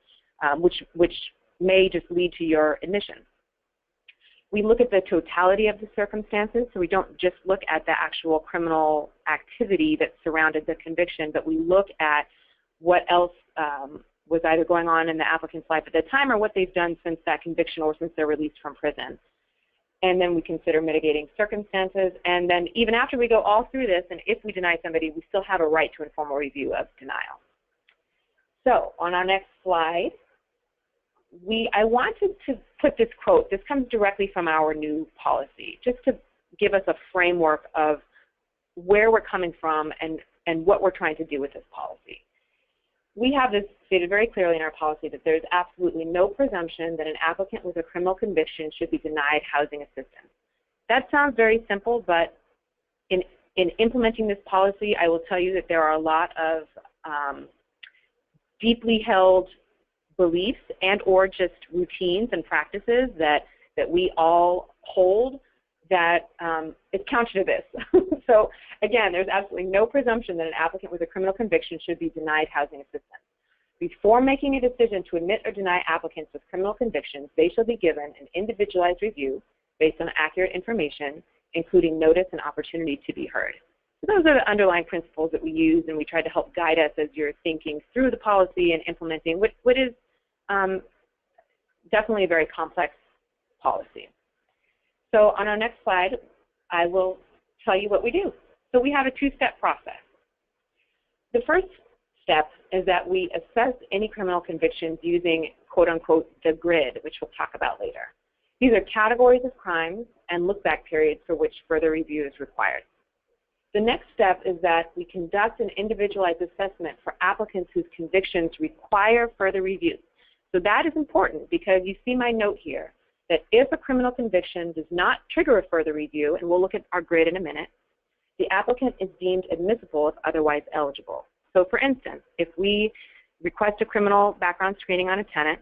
which may just lead to your admission. We look at the totality of the circumstances, so we don't just look at the actual criminal activity that surrounded the conviction, but we look at what else was either going on in the applicant's life at the time or what they've done since that conviction or since they're released from prison. And then we consider mitigating circumstances. And then even after we go all through this, and if we deny somebody, we still have a right to informal review of denial. So on our next slide, I wanted to put this quote. This comes directly from our new policy, just to give us a framework of where we're coming from and what we're trying to do with this policy. We have this stated very clearly in our policy that there's absolutely no presumption that an applicant with a criminal conviction should be denied housing assistance. That sounds very simple, but in implementing this policy, I will tell you that there are a lot of deeply held beliefs and or just routines and practices that we all hold that is counter to this. So again, there's absolutely no presumption that an applicant with a criminal conviction should be denied housing assistance. Before making a decision to admit or deny applicants with criminal convictions, they shall be given an individualized review based on accurate information, including notice and opportunity to be heard. So those are the underlying principles that we use, and we try to help guide us as you're thinking through the policy and implementing what is definitely a very complex policy. So on our next slide, I will tell you what we do. So we have a two-step process. The first step is that we assess any criminal convictions using, quote unquote, the grid, which we'll talk about later. These are categories of crimes and look-back periods for which further review is required. The next step is that we conduct an individualized assessment for applicants whose convictions require further review. So that is important because you see my note here that if a criminal conviction does not trigger a further review, and we'll look at our grid in a minute, the applicant is deemed admissible if otherwise eligible. So for instance, if we request a criminal background screening on a tenant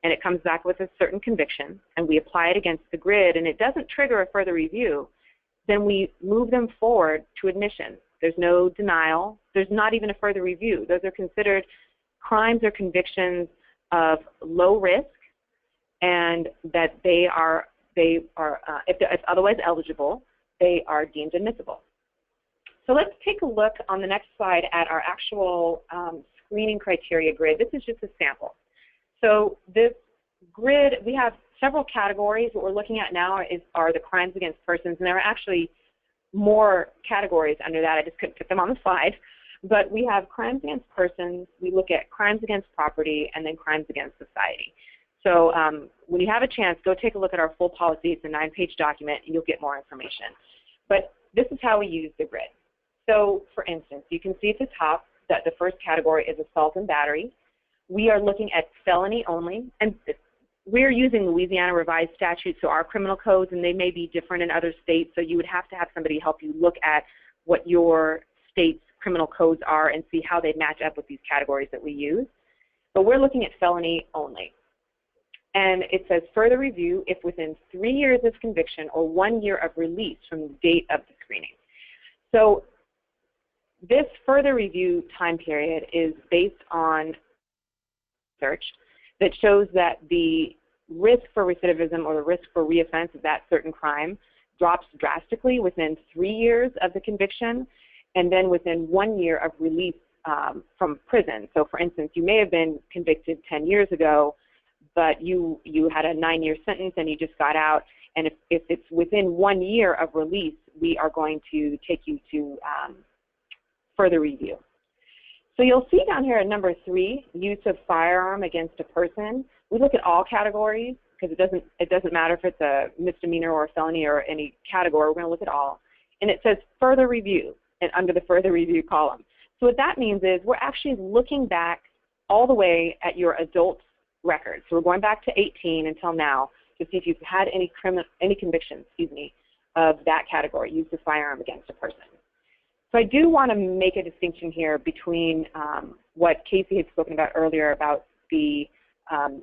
and it comes back with a certain conviction and we apply it against the grid and it doesn't trigger a further review, then we move them forward to admission. There's no denial. There's not even a further review. Those are considered crimes or convictions of low risk, and that if otherwise eligible, they are deemed admissible. So let's take a look on the next slide at our actual screening criteria grid. This is just a sample. So this grid, we have several categories. What we're looking at now are the crimes against persons, and there are actually more categories under that. I just couldn't put them on the slide. But we have crimes against persons, we look at crimes against property, and then crimes against society. So when you have a chance, go take a look at our full policy. It's a 9-page document, and you'll get more information. But this is how we use the grid. So for instance, you can see at the top that the first category is assault and battery. We are looking at felony only, and we're using Louisiana revised statutes, so our criminal codes, and they may be different in other states, so you would have to have somebody help you look at what your state's criminal codes are and see how they match up with these categories that we use. But we're looking at felony only. And it says further review if within 3 years of conviction or 1 year of release from the date of the screening. So this further review time period is based on research that shows that the risk for recidivism or the risk for reoffense of that certain crime drops drastically within 3 years of the conviction and then within 1 year of release from prison. So for instance, you may have been convicted 10 years ago, but you had a 9-year sentence and you just got out, and if it's within 1 year of release, we are going to take you to further review. So you'll see down here at number 3, use of firearm against a person. We look at all categories because it doesn't matter if it's a misdemeanor or a felony or any category. We're going to look at all. And it says further review and under the further review column. So what that means is we're actually looking back all the way at your adult record. So we're going back to 18 until now to see if you've had any convictions, of that category, use of firearm against a person. So I do want to make a distinction here between what Casey had spoken about earlier about the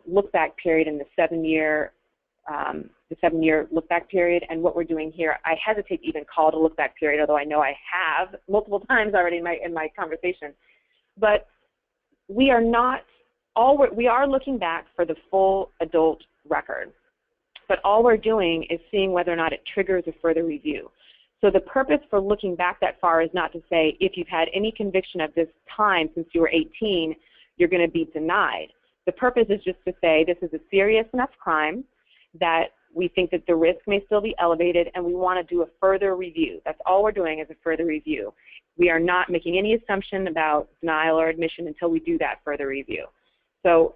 look-back period and the 7-year look-back period, and what we're doing here. I hesitate to even call it a look-back period, although I know I have multiple times already in my conversation. But we are we are looking back for the full adult record, but all we're doing is seeing whether or not it triggers a further review. So the purpose for looking back that far is not to say if you've had any conviction of this time since you were 18, you're going to be denied. The purpose is just to say this is a serious enough crime that we think that the risk may still be elevated and we want to do a further review. That's all we're doing is a further review. We are not making any assumption about denial or admission until we do that further review. So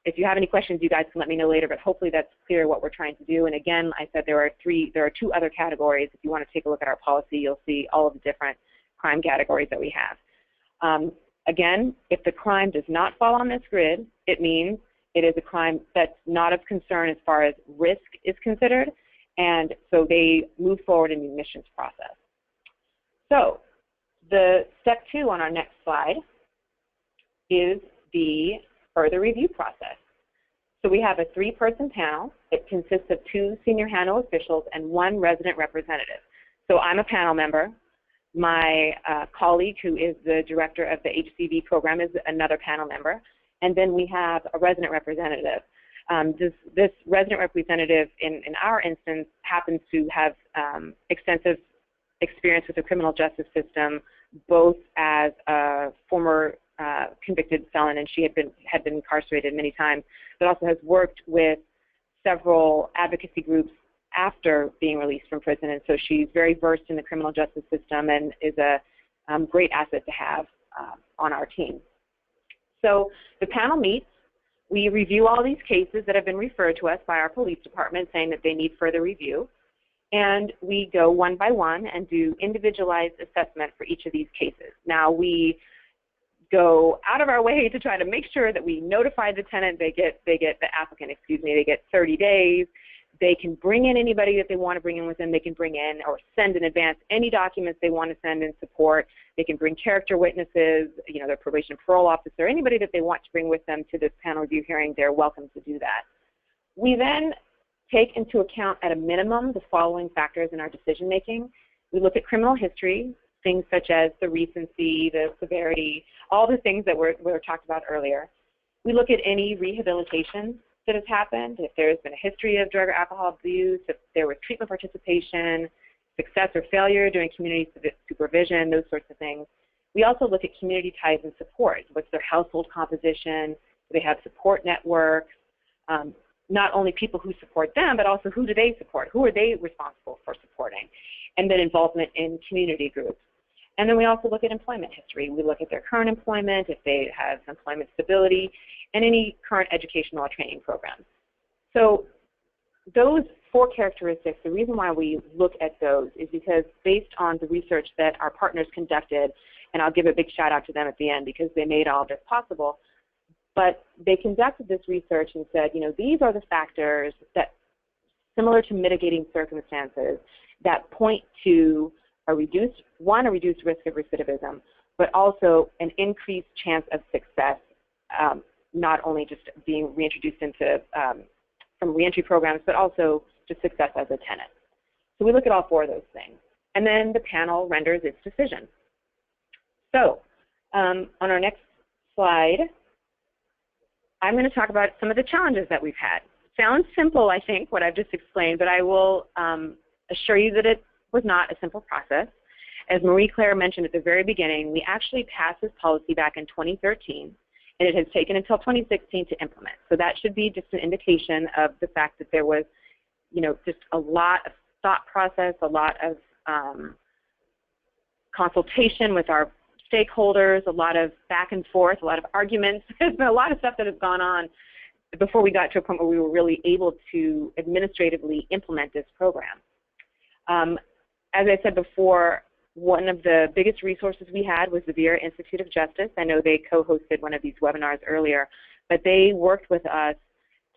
If you have any questions, you guys can let me know later, but hopefully that's clear what we're trying to do. And again, I said there are two other categories. If you want to take a look at our policy, you'll see all of the different crime categories that we have. Again, if the crime does not fall on this grid, it means it is a crime that's not of concern as far as risk is considered, and so they move forward in the admissions process. So the step 2 on our next slide is the further review process. So we have a 3-person panel. It consists of 2 senior handle officials and 1 resident representative. So I'm a panel member. My colleague, who is the director of the HCV program, is another panel member. And then we have a resident representative. This resident representative, in our instance, happens to have extensive experience with the criminal justice system, both as a former convicted felon, and she had been incarcerated many times, but also has worked with several advocacy groups after being released from prison, and so she's very versed in the criminal justice system and is a great asset to have on our team. So the panel meets. We review all these cases that have been referred to us by our police department saying that they need further review, and we go one by one and do individualized assessment for each of these cases. Now, we go out of our way to try to make sure that we notify the tenant. They get the applicant, they get 30 days. They can bring in anybody that they want to bring in with them. They can bring in or send in advance any documents they want to send in support. They can bring character witnesses, their probation and parole officer, anybody that they want to bring with them to this panel review hearing, they're welcome to do that. We then take into account at a minimum the following factors in our decision making. We look at criminal history, things such as the recency, the severity, all the things that were talked about earlier. We look at any rehabilitation that has happened, if there's been a history of drug or alcohol abuse, if there was treatment participation, success or failure during community supervision, those sorts of things. We also look at community ties and support. What's their household composition? Do they have support networks? Not only people who support them, but also who do they support? Who are they responsible for supporting? And then involvement in community groups. And then we also look at employment history. We look at their current employment, if they have employment stability, and any current educational or training programs. So those 4 characteristics, the reason why we look at those is because based on the research that our partners conducted, and I'll give a big shout out to them at the end because they made all this possible, but they conducted this research and said, these are the factors that, similar to mitigating circumstances, that point to a reduced risk of recidivism, but also an increased chance of success, not only just being reintroduced into from reentry programs, but also just success as a tenant. So we look at all 4 of those things. And then the panel renders its decision. So on our next slide, I'm going to talk about some of the challenges that we've had. Sounds simple, I think, what I've just explained, but I will assure you that it was not a simple process. As Marie-Claire mentioned at the very beginning, we actually passed this policy back in 2013, and it has taken until 2016 to implement. So that should be just an indication of the fact that there was, just a lot of thought process, a lot of consultation with our stakeholders, a lot of back and forth, a lot of arguments. There's been a lot of stuff that has gone on before we got to a point where we were really able to administratively implement this program. As I said before, one of the biggest resources we had was the Vera Institute of Justice. I know they co-hosted one of these webinars earlier, but they worked with us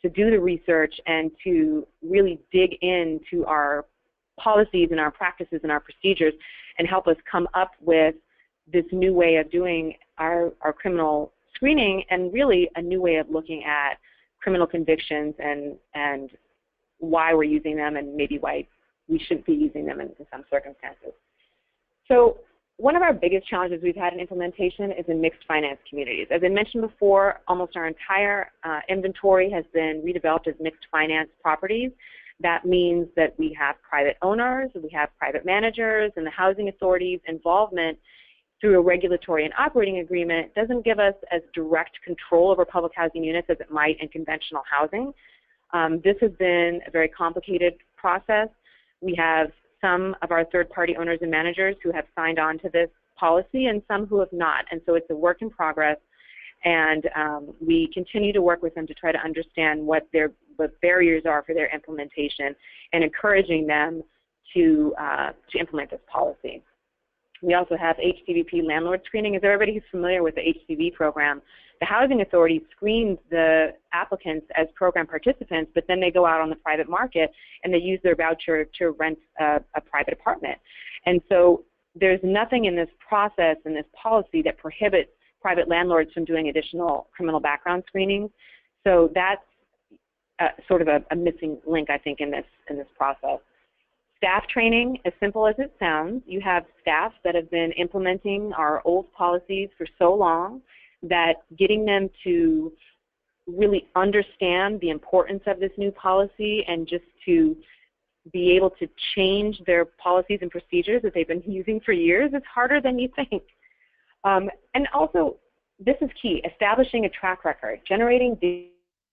to do the research and to really dig into our policies and our practices and our procedures and help us come up with this new way of doing our criminal screening and really a new way of looking at criminal convictions and why we're using them and maybe why we shouldn't be using them in some circumstances. So one of our biggest challenges we've had in implementation is in mixed finance communities. As I mentioned before, almost our entire inventory has been redeveloped as mixed finance properties. That means that we have private owners, we have private managers, and the housing authority's involvement through a regulatory and operating agreement doesn't give us as direct control over public housing units as it might in conventional housing. This has been a very complicated process. We have some of our third-party owners and managers who have signed on to this policy and some who have not, and so it's a work in progress. And we continue to work with them to try to understand what barriers are for their implementation and encouraging them to implement this policy. We also have HCVP landlord screening. As everybody who's familiar with the HCV program, the housing authority screens the applicants as program participants, but then they go out on the private market and they use their voucher to rent a private apartment. And so there's nothing in this process, in this policy, that prohibits private landlords from doing additional criminal background screenings. So that's sort of a missing link, I think, in this process. Staff training, as simple as it sounds, you have staff that have been implementing our old policies for so long that getting them to really understand the importance of this new policy and just to be able to change their policies and procedures that they've been using for years is harder than you think. And also, this is key, establishing a track record, generating the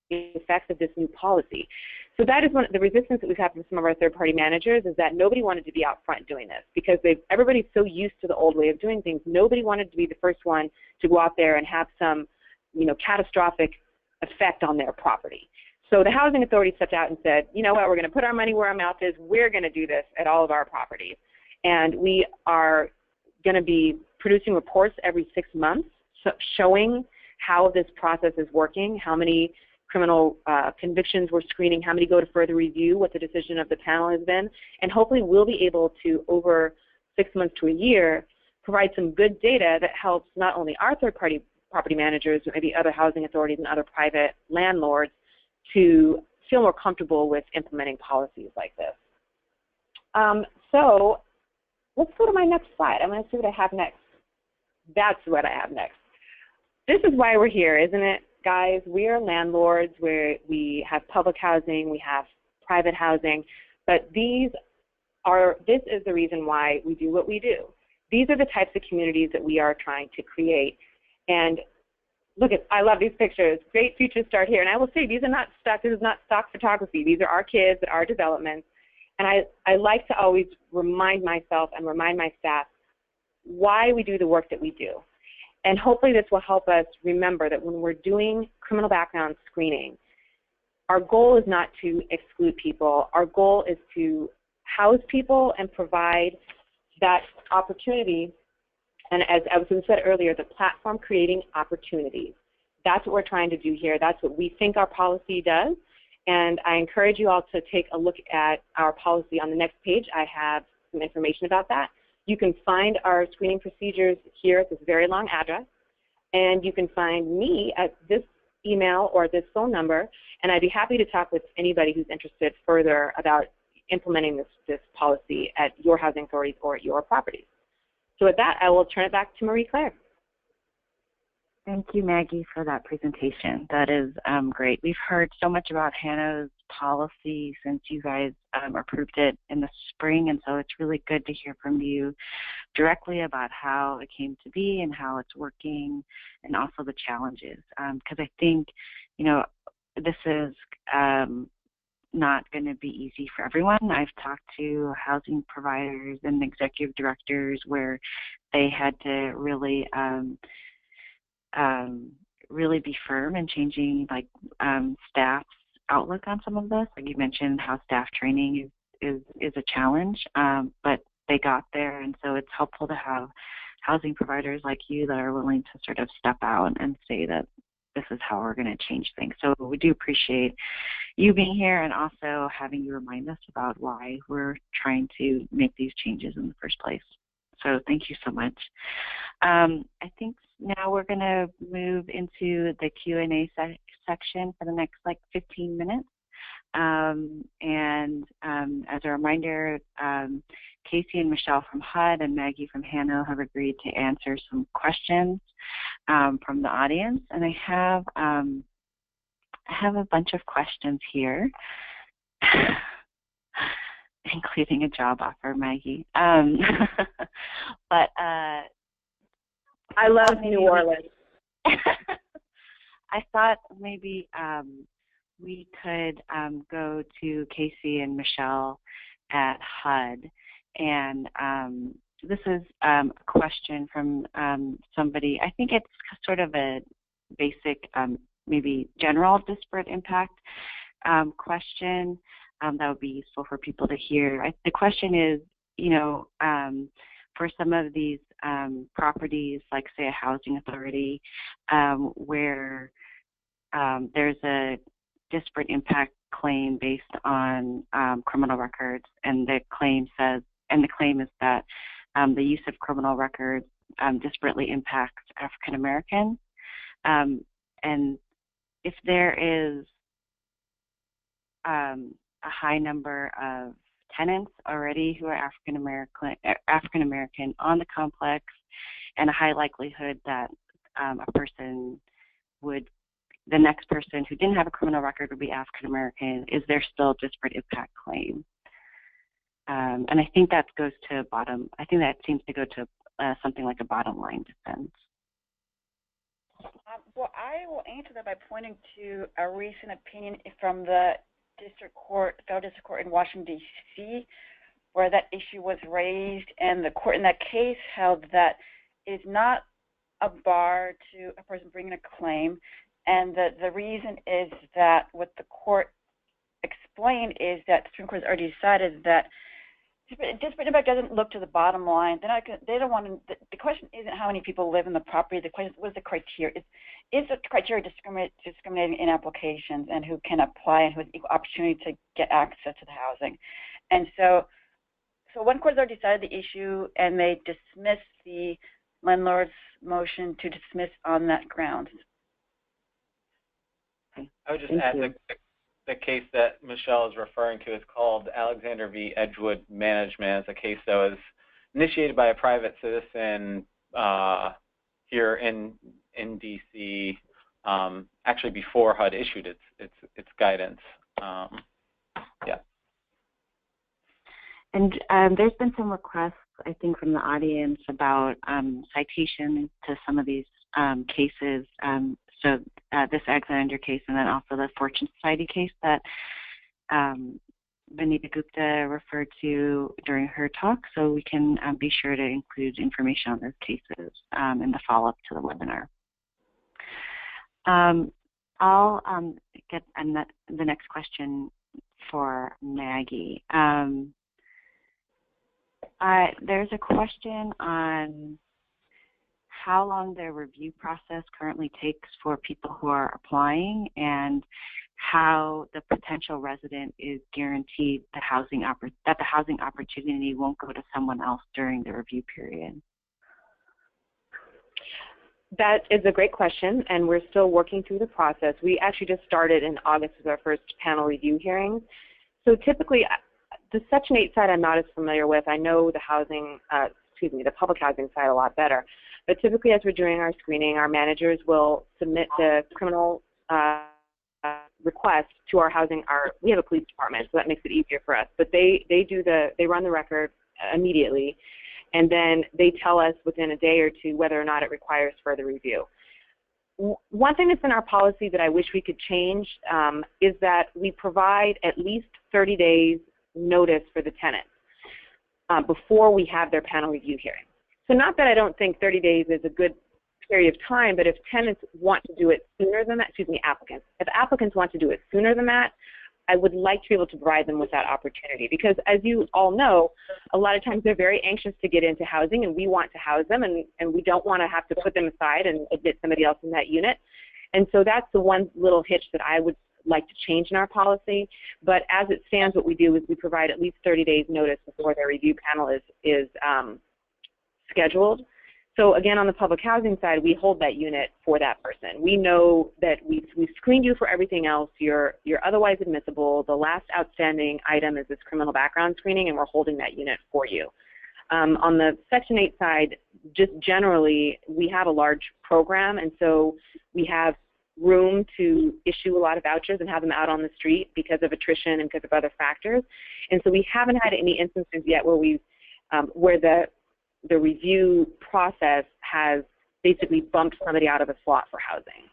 effects of this new policy. So that is one of the resistance that we've had from some of our third-party managers, is that nobody wanted to be out front doing this because everybody's so used to the old way of doing things. Nobody wanted to be the first one to go out there and have some, catastrophic effect on their property. So the housing authority stepped out and said, you know what, we're going to put our money where our mouth is. We're going to do this at all of our properties. And we are going to be producing reports every 6 months showing how this process is working, how many criminal convictions we're screening, how many go to further review, what the decision of the panel has been, and hopefully we'll be able to, over 6 months to a year, provide some good data that helps not only our third-party property managers, but maybe other housing authorities and other private landlords to feel more comfortable with implementing policies like this. So let's go to my next slide. I'm going to see what I have next. That's what I have next. This is why we're here, isn't it, guys? We are landlords where we have public housing, we have private housing, but this is the reason why we do what we do. These are the types of communities that we are trying to create. And look I love these pictures. Great futures start here. And I will say, these are not stock, this is not stock photography. These are our kids at our developments. And I like to always remind myself and remind my staff why we do the work that we do. And hopefully this will help us remember that when we're doing criminal background screening, our goal is not to exclude people. Our goal is to house people and provide that opportunity. And as we said earlier, the platform creating opportunities. That's what we're trying to do here. That's what we think our policy does. And I encourage you all to take a look at our policy. On the next page, I have some information about that. You can find our screening procedures here at this very long address, and you can find me at this email or this phone number, and I'd be happy to talk with anybody who's interested further about implementing this policy at your housing authorities or at your properties. So with that, I will turn it back to Marie-Claire. Thank you, Maggie, for that presentation. That is great. We've heard so much about Hano's policy since you guys approved it in the spring, and so it's really good to hear from you directly about how it came to be and how it's working, and also the challenges. Because I think, this is not going to be easy for everyone. I've talked to housing providers and executive directors where they had to really really be firm in changing staff's outlook on some of this. Like you mentioned, how staff training is a challenge, but they got there, and so it's helpful to have housing providers like you that are willing to sort of step out and say that this is how we're going to change things. So we do appreciate you being here and also having you remind us about why we're trying to make these changes in the first place. So thank you so much. I think now we're going to move into the Q&A section for the next 15 minutes. As a reminder, Casey and Michelle from HUD and Maggie from Hano have agreed to answer some questions from the audience. And I have a bunch of questions here, including a job offer, Maggie. But I love New Orleans. I thought maybe we could go to Casey and Michelle at HUD. And this is a question from somebody. I think it's sort of a basic, maybe general disparate impact question that would be useful for people to hear. The question is, you know, for some of these properties, like say a housing authority, where there's a disparate impact claim based on criminal records, and the claim is that the use of criminal records disparately impacts African Americans, and if there is a high number of tenants already who are African American on the complex, and a high likelihood that the next person who didn't have a criminal record would be African American, is there still disparate impact claim? And I think that goes to I think that seems to go to something like a bottom line defense. Well, I will answer that by pointing to a recent opinion from the Federal District Court in Washington, D.C., where that issue was raised, and the court in that case held that it is not a bar to a person bringing a claim, and the reason is that what the court explained is that the Supreme Court has already decided that disparate impact doesn't look to the bottom line. They don't want to. The question isn't how many people live in the property. The question is, what is the criteria? Is the criteria discriminating in applications, and who can apply, and who has equal opportunity to get access to the housing? And so one court has already decided the issue, and they dismissed the landlord's motion to dismiss on that ground. I would just add the case that Michelle is referring to is called Alexander v. Edgewood Management. It's a case that was initiated by a private citizen here in DC, actually before HUD issued its guidance. Yeah. And there's been some requests, I think, from the audience about citation to some of these cases. So this Alexander case, and then also the Fortune Society case that Vanita Gupta referred to during her talk. So we can be sure to include information on those cases in the follow-up to the webinar. I'll get the next question for Maggie. There's a question on how long the review process currently takes for people who are applying, and how the potential resident is guaranteed that the housing opportunity won't go to someone else during the review period. That is a great question, and we're still working through the process. We actually just started in August with our first panel review hearings. So typically, the Section 8 side I'm not as familiar with. I know the the public housing side a lot better. But typically, as we're doing our screening, our managers will submit the criminal request to our housing. We have a police department, so that makes it easier for us. But they run the record immediately, and then they tell us within a day or two whether or not it requires further review. One thing that's in our policy that I wish we could change is that we provide at least 30 days notice for the tenants before we have their panel review hearing. So not that I don't think 30 days is a good period of time, but if tenants want to do it sooner than that, applicants. If applicants want to do it sooner than that, I would like to be able to provide them with that opportunity, because as you all know, a lot of times they're very anxious to get into housing, and we want to house them, and we don't want to have to put them aside and admit somebody else in that unit. And so that's the one little hitch that I would like to change in our policy. But as it stands, what we do is we provide at least 30 days notice before their review panel is scheduled. So again, on the public housing side, we hold that unit for that person. We know that we've screened you for everything else. You're otherwise admissible. The last outstanding item is this criminal background screening, and we're holding that unit for you. On the Section 8 side, just generally, we have a large program, and so we have room to issue a lot of vouchers and have them out on the street because of attrition and because of other factors. And so we haven't had any instances yet where the review process has basically bumped somebody out of a slot for housing.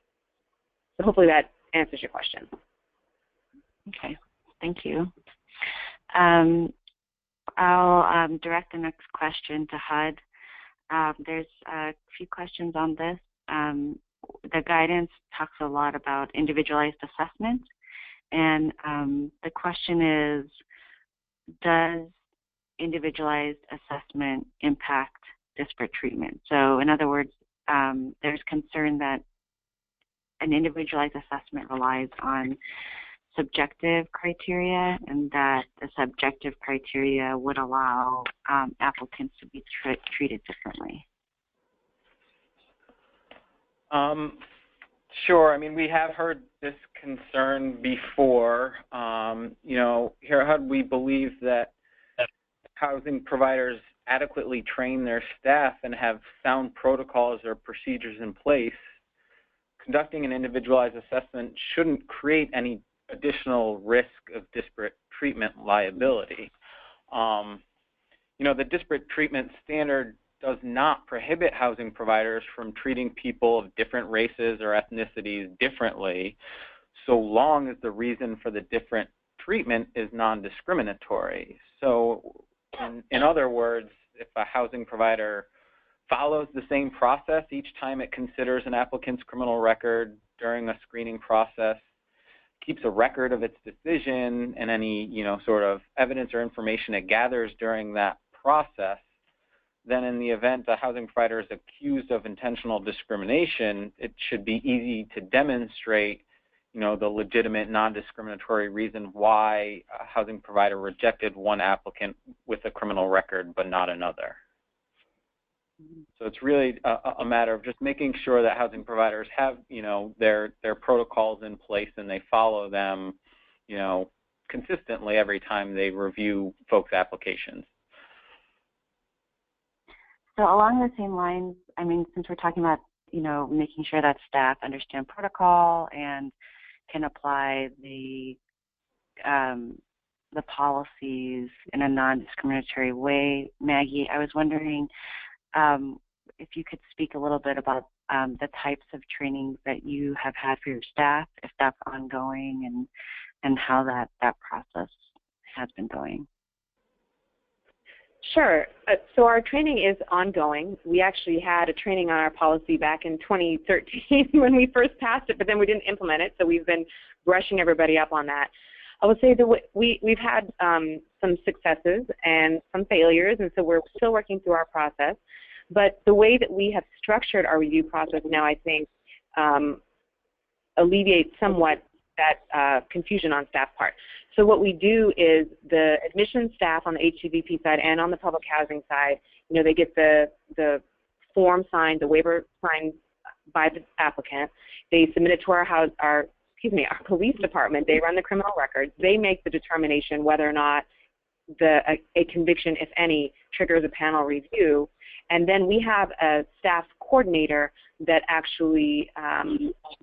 So hopefully that answers your question. Okay, thank you. I'll direct the next question to HUD. There's a few questions on this. the guidance talks a lot about individualized assessment, and the question is, does individualized assessment impact disparate treatment? So in other words, there's concern that an individualized assessment relies on subjective criteria, and that the subjective criteria would allow applicants to be treated differently. Sure. I mean, we have heard this concern before. You know, here at HUD, we believe that housing providers adequately train their staff and have sound protocols or procedures in place. Conducting an individualized assessment shouldn't create any additional risk of disparate treatment liability. You know, the disparate treatment standard does not prohibit housing providers from treating people of different races or ethnicities differently, so long as the reason for the different treatment is non-discriminatory. So in other words, if a housing provider follows the same process each time it considers an applicant's criminal record during a screening process, keeps a record of its decision and any, you know, sort of evidence or information it gathers during that process, then in the event the housing provider is accused of intentional discrimination, it should be easy to demonstrate, you know, the legitimate non-discriminatory reason why a housing provider rejected one applicant with a criminal record but not another. So it's really a matter of just making sure that housing providers have, you know, their protocols in place and they follow them, you know, consistently every time they review folks' applications. So along the same lines, I mean, since we're talking about, you know, making sure that staff understand protocol and can apply the policies in a non-discriminatory way, Maggie, I was wondering if you could speak a little bit about the types of trainings that you have had for your staff, if that's ongoing, and how that process has been going. Sure. So our training is ongoing. We actually had a training on our policy back in 2013 when we first passed it, but then we didn't implement it, so we've been brushing everybody up on that. I would say that we've had some successes and some failures, and so we're still working through our process. But the way that we have structured our review process now, I think, alleviates somewhat that confusion on staff part. So what we do is the admissions staff on the HUDP side and on the public housing side, you know, they get the form signed, the waiver signed by the applicant. They submit it to our police department. They run the criminal records. They make the determination whether or not a conviction, if any, triggers a panel review. And then we have a staff coordinator that actually,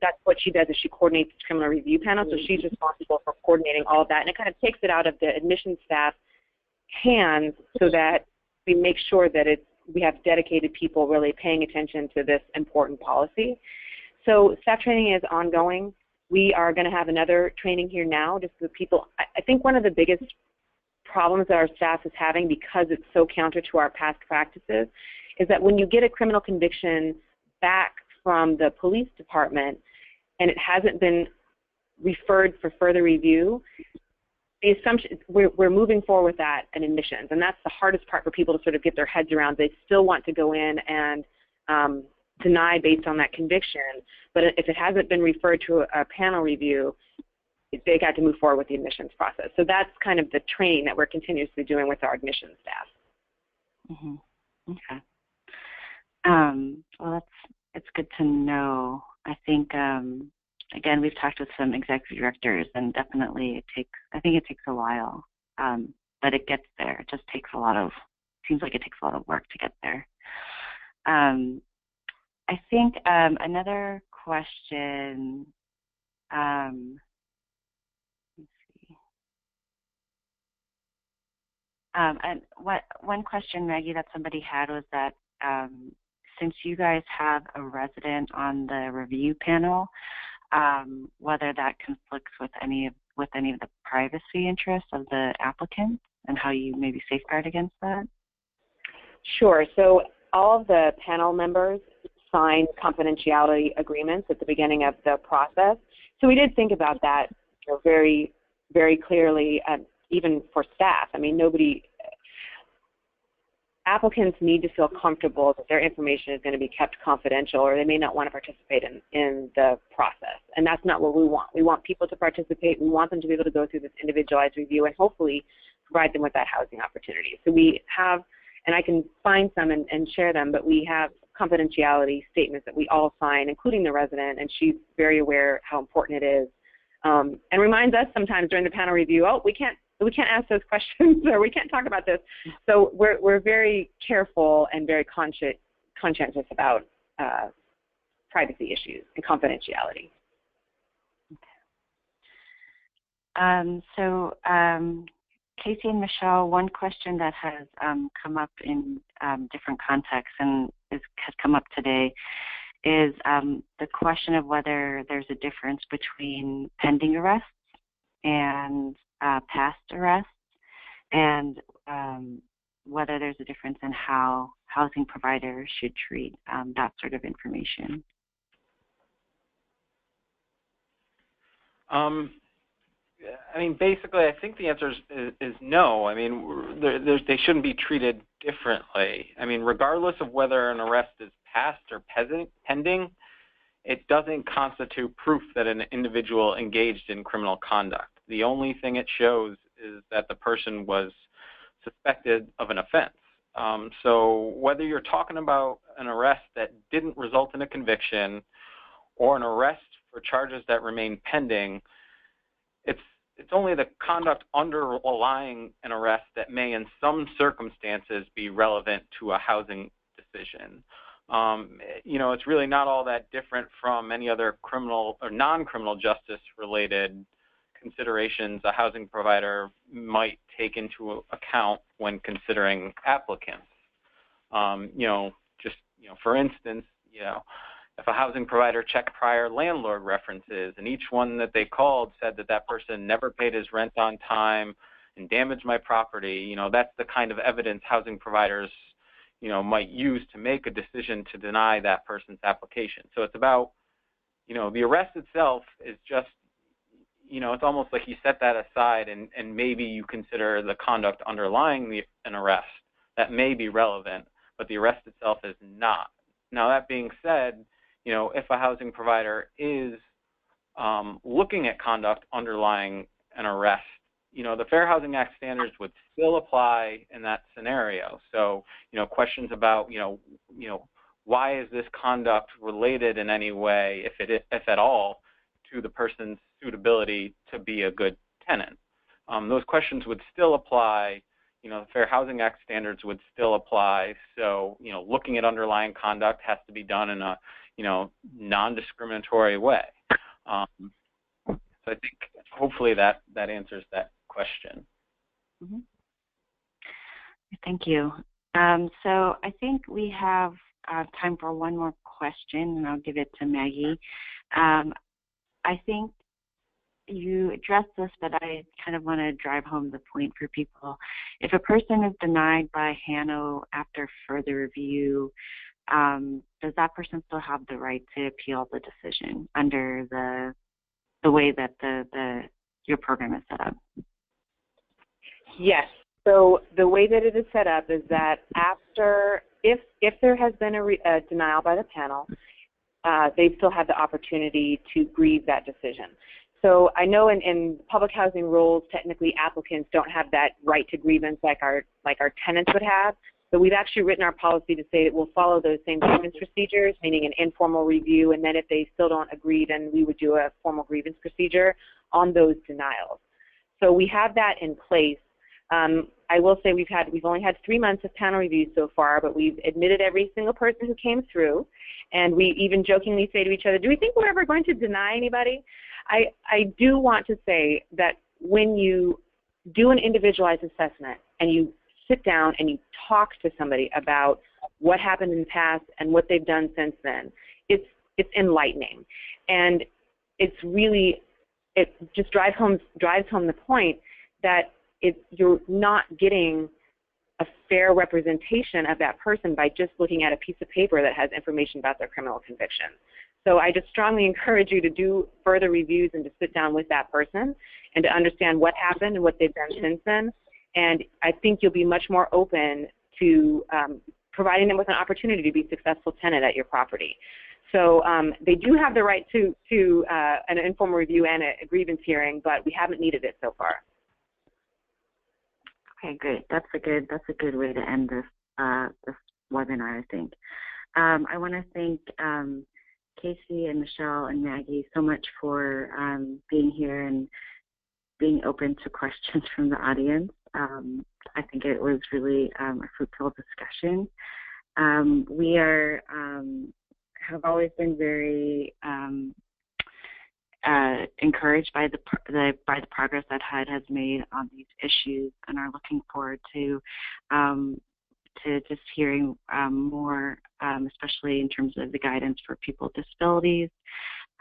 that's what she does, is she coordinates the criminal review panel. So she's responsible for coordinating all of that. And it kind of takes it out of the admissions staff hands so that we make sure that we have dedicated people really paying attention to this important policy. So staff training is ongoing. We are going to have another training here now just so people, I think one of the biggest problems that our staff is having, because it's so counter to our past practices, is that when you get a criminal conviction back from the police department and it hasn't been referred for further review, the assumption we're moving forward with that in admissions, and that's the hardest part for people to sort of get their heads around. They still want to go in and deny based on that conviction, but if it hasn't been referred to a panel review, they got to move forward with the admissions process. So that's kind of the training that we're continuously doing with our admissions staff. Mm-hmm. Okay. Well, it's good to know. I think, again, we've talked with some executive directors, and definitely I think it takes a while, but it gets there. It just takes seems like it takes a lot of work to get there. I think another question, and one question, Maggie, that somebody had was that since you guys have a resident on the review panel, whether that conflicts with any of the privacy interests of the applicant and how you maybe safeguard against that? Sure. So all of the panel members sign confidentiality agreements at the beginning of the process. So we did think about that, you know, very, very clearly, even for staff. I mean, applicants need to feel comfortable that their information is going to be kept confidential, or they may not want to participate in the process. And that's not what we want. We want people to participate. We want them to be able to go through this individualized review and hopefully provide them with that housing opportunity. So we have, and I can find some and share them, but we have confidentiality statements that we all sign, including the resident, and she's very aware how important it is, and reminds us sometimes during the panel review, oh, we can't ask those questions, or we can't talk about this. So we're very careful and very conscientious about privacy issues and confidentiality. Casey and Michelle, one question that has come up in different contexts and has come up today is the question of whether there's a difference between pending arrests and past arrests, and whether there's a difference in how housing providers should treat that sort of information. I mean, basically, I think the answer is no. I mean, they shouldn't be treated differently. I mean, regardless of whether an arrest is past or pending, it doesn't constitute proof that an individual engaged in criminal conduct. The only thing it shows is that the person was suspected of an offense. So whether you're talking about an arrest that didn't result in a conviction or an arrest for charges that remain pending, it's only the conduct underlying an arrest that may in some circumstances be relevant to a housing decision. You know, it's really not all that different from any other criminal or non-criminal justice related considerations a housing provider might take into account when considering applicants. You know, for instance, you know, if a housing provider checked prior landlord references and each one that they called said that that person never paid his rent on time and damaged my property, you know, that's the kind of evidence housing providers, you know, might use to make a decision to deny that person's application. So it's about, you know, the arrest itself is just, you know, it's almost like you set that aside and maybe you consider the conduct underlying an arrest that may be relevant, but the arrest itself is not. Now, that being said, you know, if a housing provider is looking at conduct underlying an arrest, you know, the Fair Housing Act standards would still apply in that scenario. So, you know, questions about, you know, why is this conduct related in any way, if at all, to the person's suitability to be a good tenant? Those questions would still apply. You know, the Fair Housing Act standards would still apply. So, you know, looking at underlying conduct has to be done in a, you know, non-discriminatory way. So I think hopefully that answers that question. Mm-hmm. Thank you. So I think we have time for one more question, and I'll give it to Maggie. I think you addressed this, but I kind of want to drive home the point for people. If a person is denied by HANO after further review, does that person still have the right to appeal the decision under the way that your program is set up? Yes. So the way that it is set up is that after, if there has been a denial by the panel, they still have the opportunity to grieve that decision. So I know in public housing rules, technically applicants don't have that right to grievance like our tenants would have. But we've actually written our policy to say that we'll follow those same grievance procedures, meaning an informal review, and then if they still don't agree, then we would do a formal grievance procedure on those denials. So we have that in place. I will say we've only had 3 months of panel reviews so far, but we've admitted every single person who came through, and we even jokingly say to each other, do we think we're ever going to deny anybody? I do want to say that when you do an individualized assessment and you sit down and you talk to somebody about what happened in the past and what they've done since then, it's enlightening. And it's really, it just drives home the point that you're not getting a fair representation of that person by just looking at a piece of paper that has information about their criminal conviction. So I just strongly encourage you to do further reviews and to sit down with that person and to understand what happened and what they've done since then. And I think you'll be much more open to providing them with an opportunity to be a successful tenant at your property. So they do have the right to an informal review and a grievance hearing, but we haven't needed it so far. Okay, great. That's a good way to end this this webinar, I think. I want to thank Casey and Michelle and Maggie so much for being here and being open to questions from the audience. I think it was really a fruitful discussion. We have always been very encouraged by the progress that HUD has made on these issues, and are looking forward to just hearing more, especially in terms of the guidance for people with disabilities.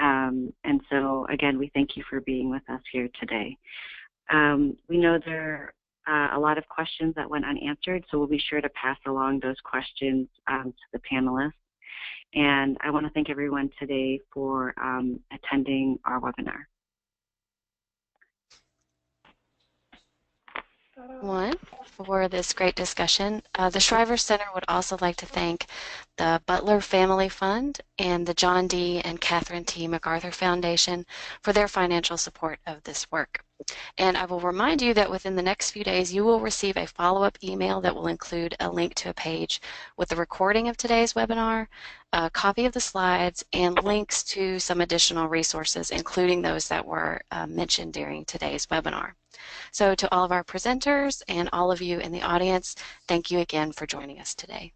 And so, again, we thank you for being with us here today. We know there are a lot of questions that went unanswered, so we'll be sure to pass along those questions to the panelists. And I want to thank everyone today for attending our webinar. For this great discussion. The Shriver Center would also like to thank the Butler Family Fund and the John D. and Catherine T. MacArthur Foundation for their financial support of this work. And I will remind you that within the next few days, you will receive a follow-up email that will include a link to a page with the recording of today's webinar, a copy of the slides, and links to some additional resources, including those that were mentioned during today's webinar. So to all of our presenters and all of you in the audience, thank you again for joining us today.